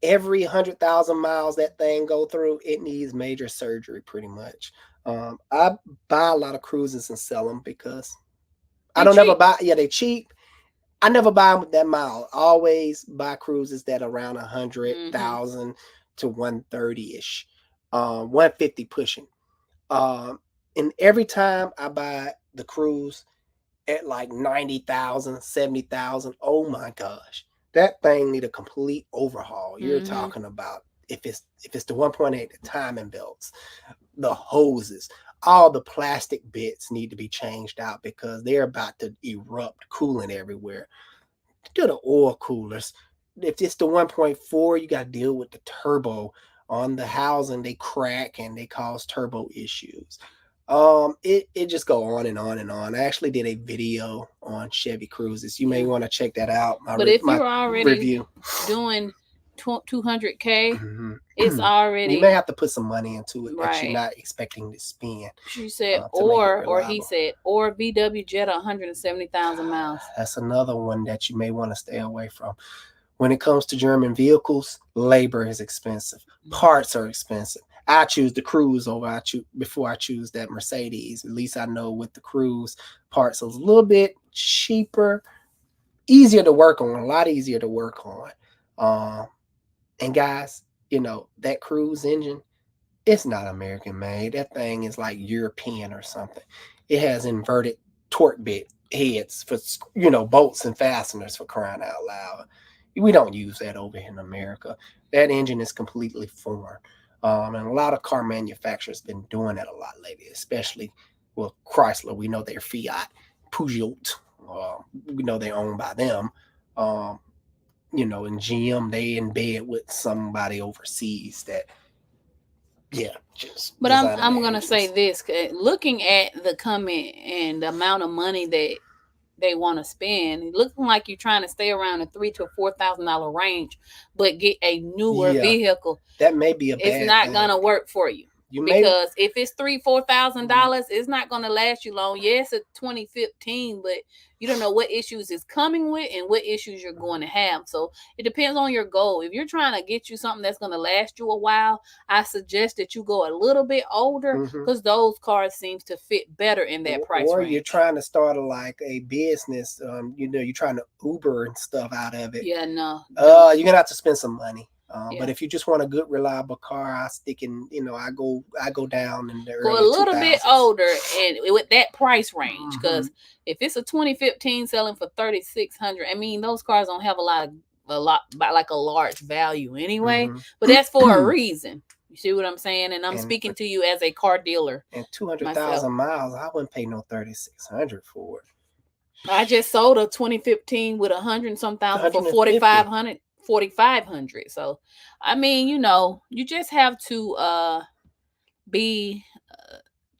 Every 100,000 miles that thing go through, it needs major surgery, pretty much. I buy a lot of Cruzes and sell them because I don't ever buy. Yeah, they cheap. I never buy them with that mile. I always buy Cruzes that around 100,000 to 130 ish, 150 pushing. And every time I buy the Cruze at like 90,000, 70,000, oh my gosh, that thing need a complete overhaul. You're talking about if it's the 1.8, the timing belts, the hoses, all the plastic bits need to be changed out because they're about to erupt coolant everywhere. Do the oil coolers. If it's the 1.4, you got to deal with the turbo on the housing. They crack and they cause turbo issues. It just go on and on and on. I actually did a video on Chevy Cruzes. You may want to check that out. But if you're already doing 200K, it's already, you may have to put some money into it that you're not expecting to spend. She said, or he said, or VW Jetta 170,000 miles. That's another one that you may want to stay away from. When it comes to German vehicles, labor is expensive. Parts are expensive. I choose the Cruze before I choose that Mercedes. At least I know with the Cruze, parts are a little bit cheaper, easier to work on, a lot easier to work on. And guys, that Cruze engine, it's not American made. That thing is like European or something. It has inverted torque bit heads for bolts and fasteners, for crying out loud. We don't use that over here in America. That engine is completely foreign. And a lot of car manufacturers been doing that a lot lately, especially with Chrysler. We know they're Fiat, Peugeot. We know they're owned by them. And GM, they in bed with somebody overseas that, just. But I'm gonna say this: looking at the comment and the amount of money that they want to spend, looking like you're trying to stay around the $3,000 to $4,000 range, but get a newer vehicle. That may be a bad It's not thing. gonna work for you. Because if it's $3,000-$4,000, it's not gonna last you long. Yes, it's 2015, but you don't know what issues it's coming with and what issues you're going to have. So it depends on your goal. If you're trying to get you something that's gonna last you a while, I suggest that you go a little bit older because those cars seems to fit better in that price range. Or you're trying to start a business. You're trying to Uber and stuff out of it. Yeah, no. You're gonna have to spend some money. But if you just want a good, reliable car, I stick in. I go down in the early a little 2000s. bit older and with that price range. Because if it's a 2015 selling for $3,600, I mean those cars don't have a lot like a large value anyway. But that's for a reason. You see what I'm saying? And I'm speaking to you as a car dealer. And 200,000 miles, I wouldn't pay no 3,600 for it. I just sold a 2015 with 100-some thousand for 4,500. So, I mean, you know, you just have to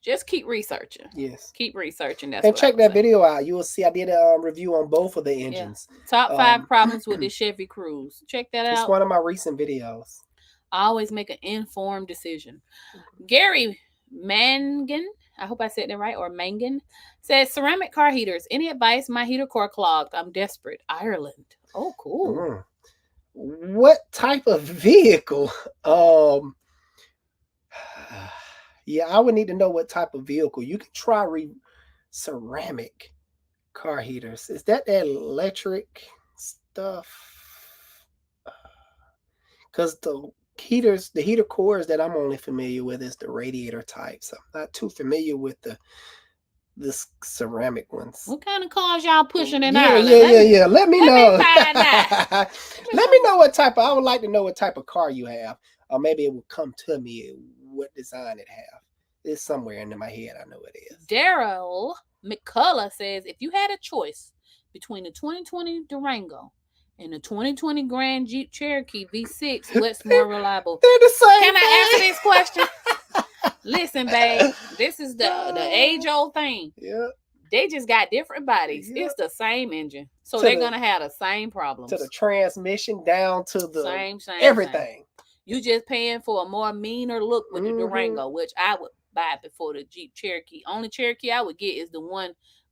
just keep researching. Yes. Keep researching. And check that video out. You will see I did a review on both of the engines. Yeah. Top 5 problems with the Chevy Cruze. Check that out. It's one of my recent videos. I always make an informed decision. Gary Mangan, I hope I said that right, or Mangan, says, ceramic car heaters. Any advice? My heater core clogged. I'm desperate. Ireland. Oh, cool. What type of vehicle? Yeah, I would need to know what type of vehicle. You can try ceramic car heaters. Is that electric stuff? Because the heater cores that I'm only familiar with is the radiator types. I'm not too familiar with the ceramic ones. What kind of cars y'all pushing in Ireland? Yeah. Let me know. Let me know what type. I would like to know what type of car you have, or maybe it will come to me what design it have. It's somewhere in my head. I know it is. Daryl McCullough says, if you had a choice between the 2020 Durango and the 2020 Grand Jeep Cherokee V6, what's more reliable? They're the same. Can I answer this question? Listen, babe, this is the age-old thing. Yeah. They just got different bodies. Yeah. It's the same engine. So they're going to have the same problems. To the transmission down to the same everything. You just paying for a more meaner look with the Durango, which I would buy before the Jeep Cherokee. Only Cherokee I would get is the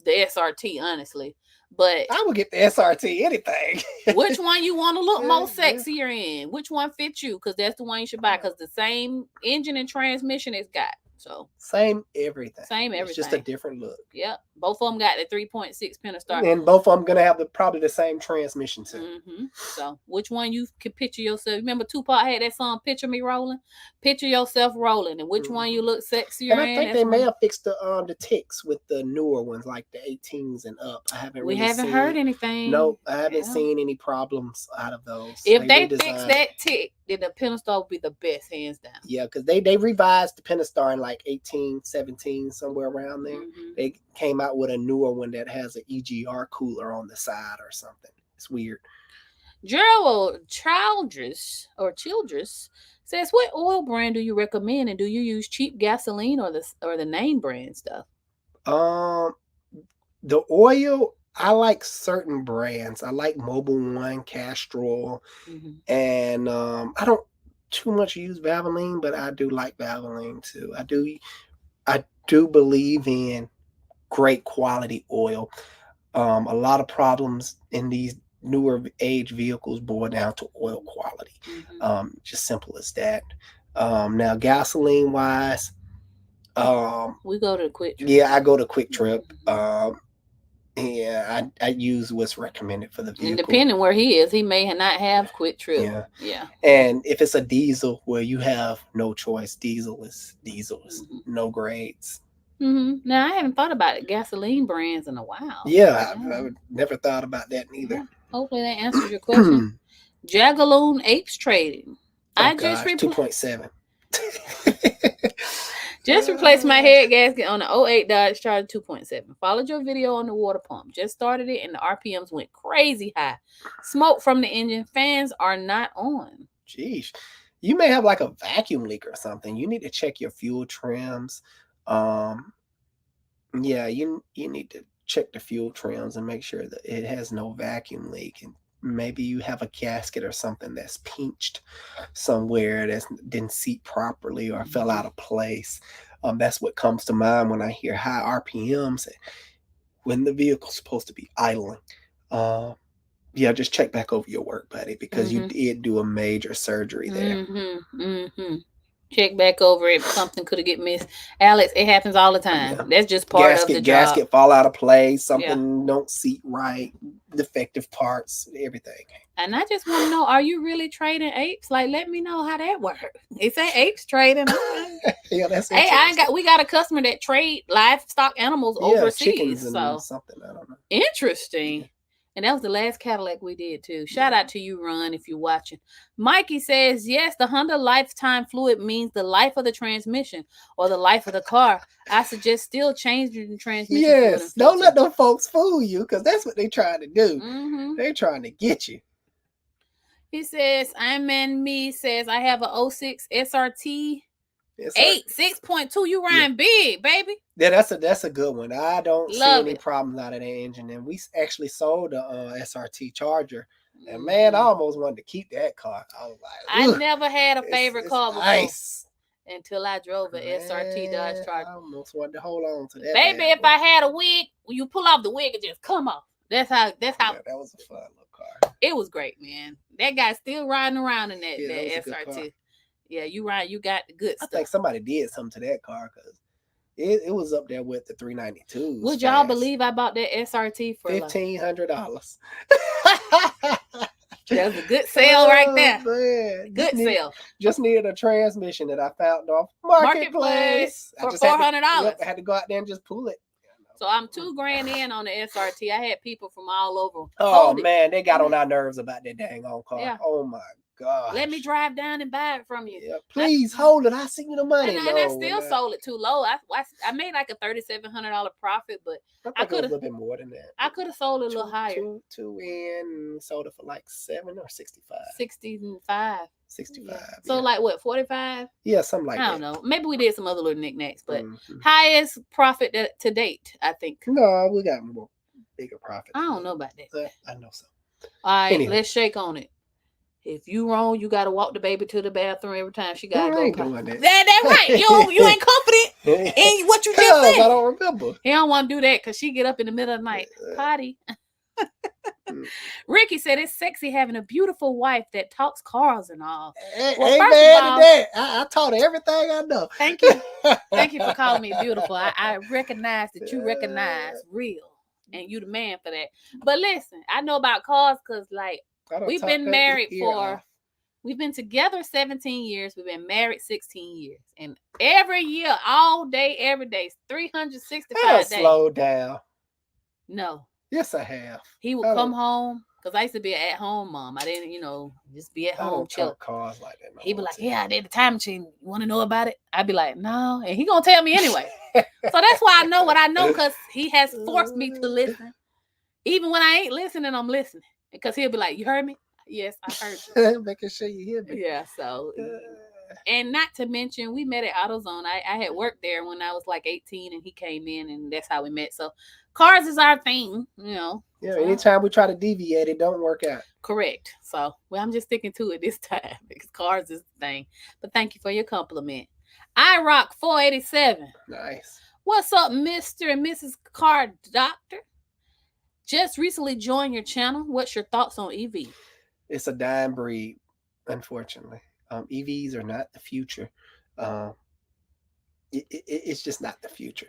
SRT, honestly. But I would get the SRT anything. Which one you want to look more sexier in? Which one fits you? Because that's the one you should buy. Because the same engine and transmission it's got. So same everything. It's just a different look. Yep. Both of them got the 3.6 Pentastar. And both of them gonna have probably the same transmission too. Mm-hmm. So which one you can picture yourself? Remember Tupac had that song "Picture Me Rolling"? Picture yourself rolling, and which one you look sexier. And I think they may have fixed the ticks with the newer ones, like the 18s and up. I haven't. We haven't heard anything. Nope, I haven't seen any problems out of those. If they fix that tick, then the Pentastar would be the best, hands down. Yeah, because they revised the Pentastar in like 18, 17, somewhere around there. They came out with a newer one that has an EGR cooler on the side or something. It's weird. Gerald Childress says, what oil brand do you recommend, and do you use cheap gasoline or the name brand stuff? The oil, I like certain brands. I like Mobil 1, Castrol, and I don't too much use Valvoline, but I do like Valvoline too. I do believe in great quality oil. A lot of problems in these newer age vehicles boil down to oil quality. Just simple as that. Now gasoline wise, we go to Quick Trip. Yeah, I go to Quick Trip. Yeah, I use what's recommended for the vehicle. And depending where he is, he may not have Quick Trip. Yeah. And if it's a diesel, where you have no choice, diesel is no grades. Now I haven't thought about gasoline brands in a while. Yeah, I've never thought about that neither. Yeah. Hopefully that answers your question. Jagaloon Apes Trading. I just 2.7. Just replaced my head gasket on the 08 Dodge Charger 2.7. Followed your video on the water pump. Just started it and the RPMs went crazy high. Smoke from the engine. Fans are not on. Jeez. You may have like a vacuum leak or something. You need to check your fuel trims. Yeah, you need to check the fuel trims and make sure that it has no vacuum leak. And maybe you have a gasket or something that's pinched somewhere that didn't seat properly or fell out of place. That's what comes to mind when I hear high RPMs when the vehicle's supposed to be idling. Yeah, just check back over your work, buddy, because you did do a major surgery there. Check back over it. Something could have get missed. Alex, it happens all the time. Yeah. That's just part of the job. Gasket fall out of place. Something don't seat right. Defective parts. Everything. And I just want to know: are you really trading apes? Like, let me know how that works. It's an apes trading. Yeah, that's. Hey, we got a customer that trade livestock animals overseas. Chickens and something. I don't know. Interesting. And that was the last Cadillac we did too. Shout out to you, Ron, if you're watching. Mikey says, yes, the Honda lifetime fluid means the life of the transmission or the life of the car. I suggest still changing the transmission fluid. Yes, don't let them folks fool you, because that's what they trying to do. Mm-hmm. They're trying to get you. He says, I'm in me says, I have a 06 SRT 6.2. You riding big, baby. Yeah, that's a good one. I don't see any problems out of that engine. And we actually sold a SRT Charger. And man, I almost wanted to keep that car. I was like, I never had a favorite car before. Nice. Until I drove an SRT Dodge Charger. I almost wanted to hold on to that. Baby, if I had a wig, when you pull off the wig, it just come off. That's how. Yeah, that was a fun little car. It was great, man. That guy's still riding around in that SRT. Yeah, you ride. You got the good stuff. I think somebody did something to that car because it was up there with the 392s. Would y'all believe I bought that SRT for $1,500? That was a good sale right there. Man. Good sale. Just needed a transmission that I found off Marketplace for $400. I had to go out there and just pull it. So I'm $2,000 in on the SRT. I had people from all over. Oh man, they got on our nerves about that dang old car. Yeah. Oh my God. Let me drive down and buy it from you. Yeah, please hold it. I see you the money. And I still sold it too low. I made like a $3,700 profit, but I could have a little bit more than that. I could have sold it a little higher. Two in, sold it for like 7 or 65. 65. 65. Yeah. So like what, 45? Yeah, something like that. I don't know. Maybe we did some other little knickknacks, but highest profit to date, I think. No, we got more bigger profit. I don't know about that. I know so. All right, let's shake on it. If you wrong, you gotta walk the baby to the bathroom every time she gotta go. Doing that. That's right. You ain't confident in what you just said. I don't remember. He don't want to do that because she get up in the middle of the night. Potty. Ricky said it's sexy having a beautiful wife that talks cars and all. Well, ain't mad at that. I taught her everything I know. Thank you. Thank you for calling me beautiful. I recognize that you recognize real, and you the man for that. But listen, I know about cars because like. We've been married we've been together 17 years. We've been married 16 years. And every year, all day, every day, 365 days. Slow down. No. Yes, I have. He would come home, because I used to be an at-home mom. I didn't, just be at home, chill. Cars like that. He'd be like, yeah, I did the time machine. You want to know about it? I'd be like, no. And he going to tell me anyway. So that's why I know what I know, because he has forced me to listen. Even when I ain't listening, I'm listening. Because he'll be like, you heard me? Yes, I heard you. Making sure you hear me. Yeah, so. And not to mention, we met at AutoZone. I had worked there when I was like 18, and he came in, and that's how we met. So cars is our thing, Yeah, anytime we try to deviate, it don't work out. Correct. So, I'm just sticking to it this time, because cars is the thing. But thank you for your compliment. I rock 487. Nice. What's up, Mr. and Mrs. Car Doctor? Just recently joined your channel. What's your thoughts on EV? It's a dying breed, unfortunately. EVs are not the future. It's just not the future.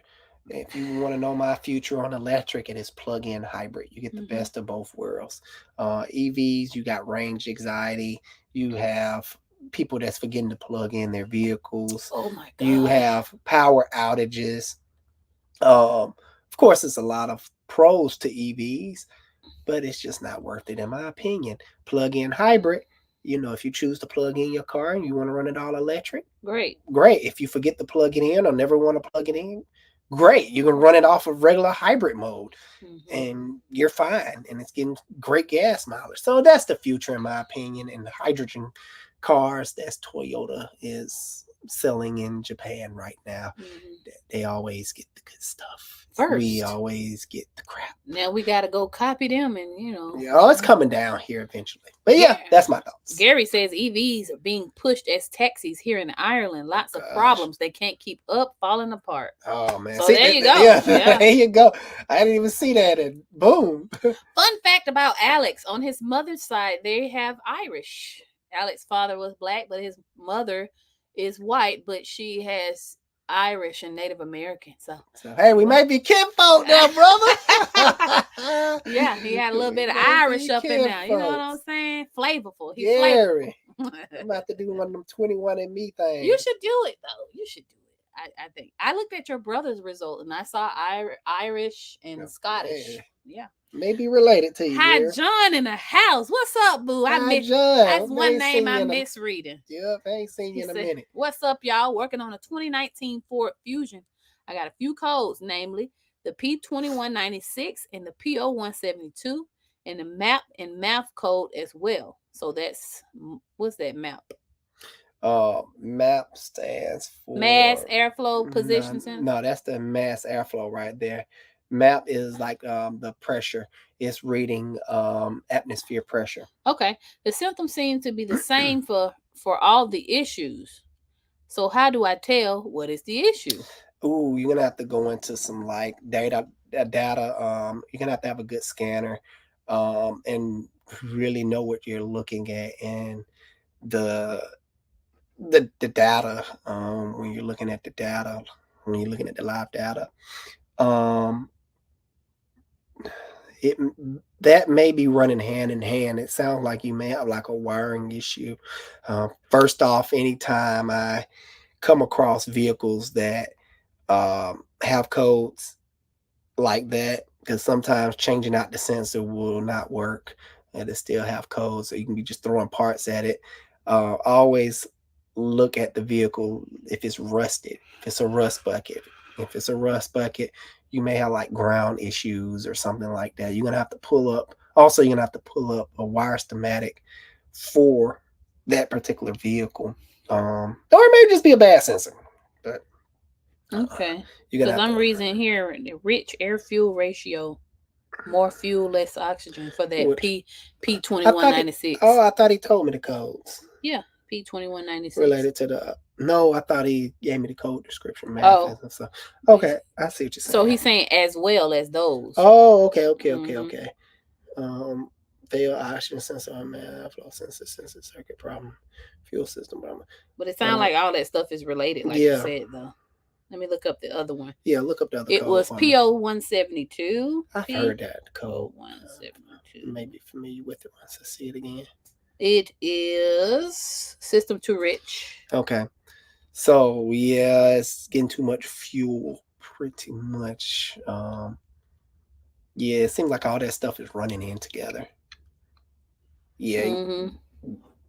If you want to know my future on electric, it is plug-in hybrid. You get the best of both worlds. EVs, you got range anxiety. You have people that's forgetting to plug in their vehicles. Oh my God. You have power outages. Of course, it's a lot of pros to EVs, but it's just not worth it in my opinion. Plug-in hybrid, if you choose to plug in your car and you want to run it all electric, great. If you forget to plug it in or never want to plug it in, great. You can run it off of regular hybrid mode and you're fine, and it's getting great gas mileage. So that's the future in my opinion. And the hydrogen cars, that's Toyota is selling in Japan right now. They always get the good stuff. First. We always get the crap. Now we got to go copy them, and Yeah, it's coming down here eventually. But yeah, that's my thoughts. Gary says EVs are being pushed as taxis here in Ireland. Lots of problems. They can't keep up, falling apart. Oh man. So there you go. Yeah, there you go. I didn't even see that, and boom. Fun fact about Alex: on his mother's side, they have Irish. Alex's father was black, but his mother is white, but she has Irish and Native American. So hey, we might be kinfolk now, brother. Yeah, he had a little bit of Irish up in there. You know what I'm saying? Flavorful. He's Gary. I'm about to do one of them 21andMe things. You should do it though. You should do it. I think I looked at your brother's result and I saw Irish and Scottish. Yeah. Maybe related to you. Hi, girl. John in the house. What's up, boo? Hi, John. That's one name I misreading. Yep, I ain't seen you in a minute. What's up, y'all? Working on a 2019 Ford Fusion. I got a few codes, namely the P2196 and the P0172, and the MAP and MAF code as well. So that's, what's that MAP? MAP stands for mass airflow position center. No, that's the mass airflow right there. MAP is like the pressure. It's reading atmosphere pressure. Okay, the symptoms seem to be the same for all the issues. So how do I tell what is the issue? Ooh, you're gonna have to go into some like data. You're gonna have to have a good scanner, and really know what you're looking at, and the data. When you're looking at the data, when you're looking at the live data, that may be running hand in hand. It sounds like you may have like a wiring issue. First off, anytime I come across vehicles that have codes like that, because sometimes changing out the sensor will not work and it still have codes, so you can be just throwing parts at it. Always look at the vehicle if it's rusted, if it's a rust bucket. If it's a rust bucket, you may have like ground issues or something like that. You're gonna have to pull up. Also, you're gonna have to pull up a wire schematic for that particular vehicle. Or it may just be a bad sensor. But okay, because I'm reading here the rich air fuel ratio, more fuel, less oxygen for that P2196. Oh, I thought he told me the codes. Yeah, P2196 related to the. No, I thought he gave me the code description. Oh, so okay, I see what you're saying. So he's saying as well as those. Oh, okay. Fail oxygen sensor, man, flow sensor circuit problem, fuel system problem. But it sounds like all that stuff is related, like you said, though. Let me look up the other one. Yeah, look up the other code. It was P0172. I've heard that code. 172. Maybe familiar with it once I see it again. It is system too rich. Okay. So yeah, it's getting too much fuel, pretty much. Yeah, it seems like all that stuff is running in together. Yeah,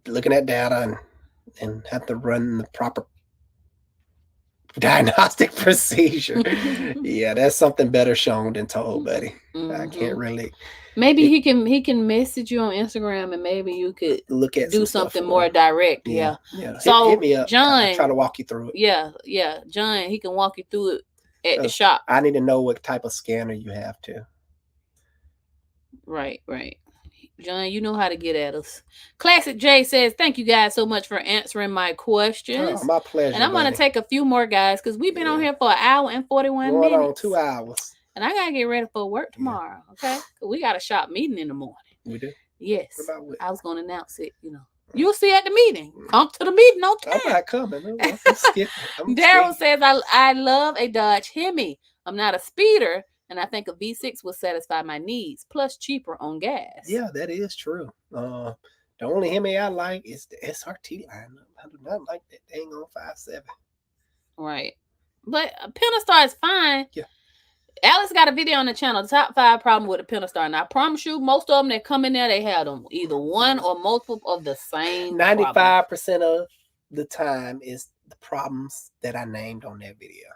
looking at data and have to run the proper diagnostic procedure. Yeah, that's something better shown than told, buddy. I can't really. Maybe he can message you on Instagram, and maybe you could look at do something more direct. Yeah. So hit me up, John. I'll try to walk you through it. Yeah, John. He can walk you through it at the shop. I need to know what type of scanner you have too. Right. John, you know how to get at us. Classic J says, thank you guys so much for answering my questions. Oh, my pleasure. And I'm going to take a few more, guys, because we've been on here for an hour and 41 minutes. On 2 hours. And I got to get ready for work tomorrow, okay? We got a shop meeting in the morning. We do? Yes. I was going to announce it, You'll see at the meeting. Come to the meeting on time. I'm not coming. I'm skipping. Daryl says, I love a Dodge Hemi. I'm not a speeder. And I think a V6 will satisfy my needs, plus cheaper on gas. Yeah, that is true. The only Hemi I like is the SRT lineup. I do not like that dang on 5.7. Right. But a Pentastar is fine. Yeah. Alex got a video on the channel, the top 5 problem with a Pentastar. And I promise you, most of them that come in there, they have them either one or multiple of the same 95% of the time is the problems that I named on that video.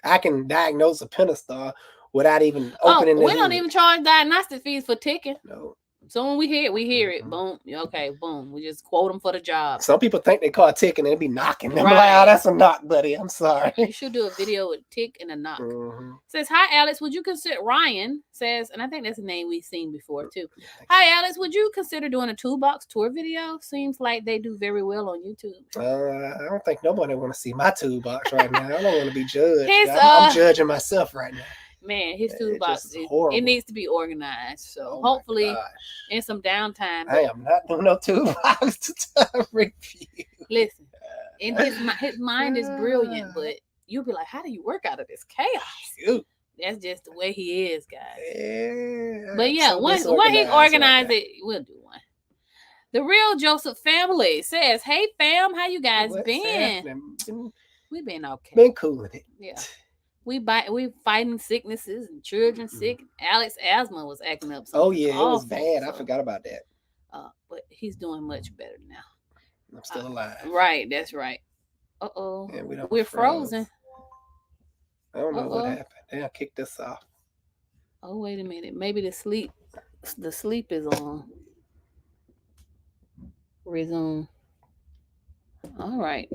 I can diagnose a Pentastar without even opening the we don't even charge diagnostic fees for ticking. No. So when we hear it. Boom. Okay, boom. We just quote them for the job. Some people think they call ticking and they be knocking. I'm like, oh, that's a knock, buddy. I'm sorry. You should do a video with tick and a knock. Says, hi, Alex. Would you consider, Ryan says, and I think that's a name we've seen before, too. Hi, Alex. Would you consider doing a toolbox tour video? Seems like they do very well on YouTube. I don't think nobody want to see my toolbox right now. I don't want to be judged. I'm judging myself right now. Man, his toolbox, it needs to be organized. So hopefully in some downtime. I am not doing no toolbox review. Listen, and his mind is brilliant, but you'll be like, how do you work out of this chaos? Shoot. That's just the way he is, guys. Yeah, but yeah, once he organized it, we'll do one. The Real Joseph family says, hey fam, how you guys been? We've been okay. Been cooling it. Yeah. We fighting sicknesses and children sick. Alex asthma was acting up. Oh Something yeah, it was awful, bad. so, I forgot about that. but he's doing much better now. I'm still alive. Right, that's right. And We're frozen. I don't know what happened. They kicked us off. Oh, wait a minute. Maybe the sleep is on. Resume. All right.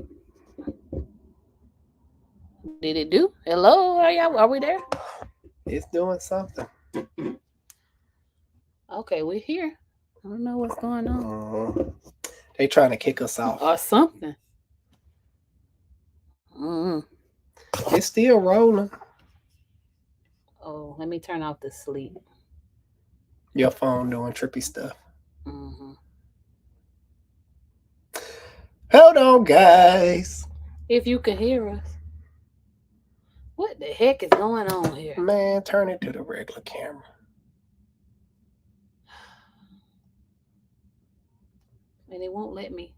Did it do? Hello, are we there? It's doing something. Okay, we're here. I don't know what's going on. They trying to kick us off or something. It's still rolling. Oh, let me turn off the sleep. Your phone doing trippy stuff. Hold on, guys. If you could hear us. What the heck is going on here? Man, turn it to the regular camera. And it won't let me.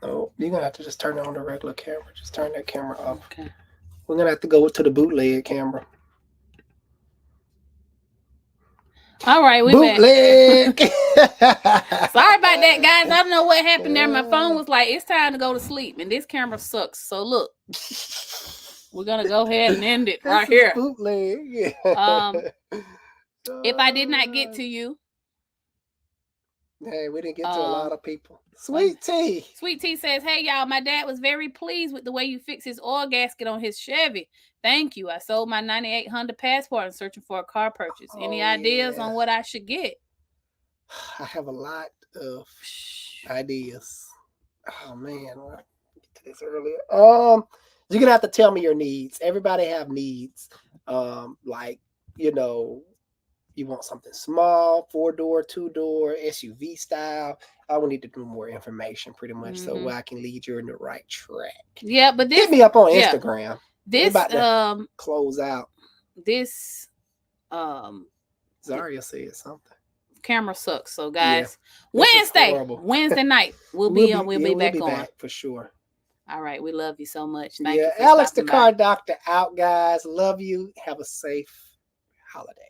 No, you're going to have to just turn it on the regular camera. Just turn that camera off. Okay. We're going to have to go to the bootleg camera. All right, we bootleg. Back. Sorry about that, guys. I don't know what happened there. My phone was like, it's time to go to sleep. And this camera sucks. So look. We're going to go ahead and end it right here. Bootleg. If I did not get to you. Hey, we didn't get to a lot of people. Sweet Tea. Sweet Tea says, hey, y'all, my dad was very pleased with the way you fixed his oil gasket on his Chevy. Thank you. I sold my 98 Honda Passport and searching for a car purchase. Any ideas on what I should get? I have a lot of ideas. Oh, man. I'll get to this earlier. You're going to have to tell me your needs. Everybody have needs. Like, you want something small, 4-door, 2-door, SUV style. I will need to do more information pretty much so I can lead you in the right track. Yeah, but this, hit me up on Instagram. This about to close out. This Zaria said something. Camera sucks. So guys, Wednesday night we'll be back on for sure. All right, we love you so much. Thank you. Alex the Car Doctor out, guys. Love you. Have a safe holiday.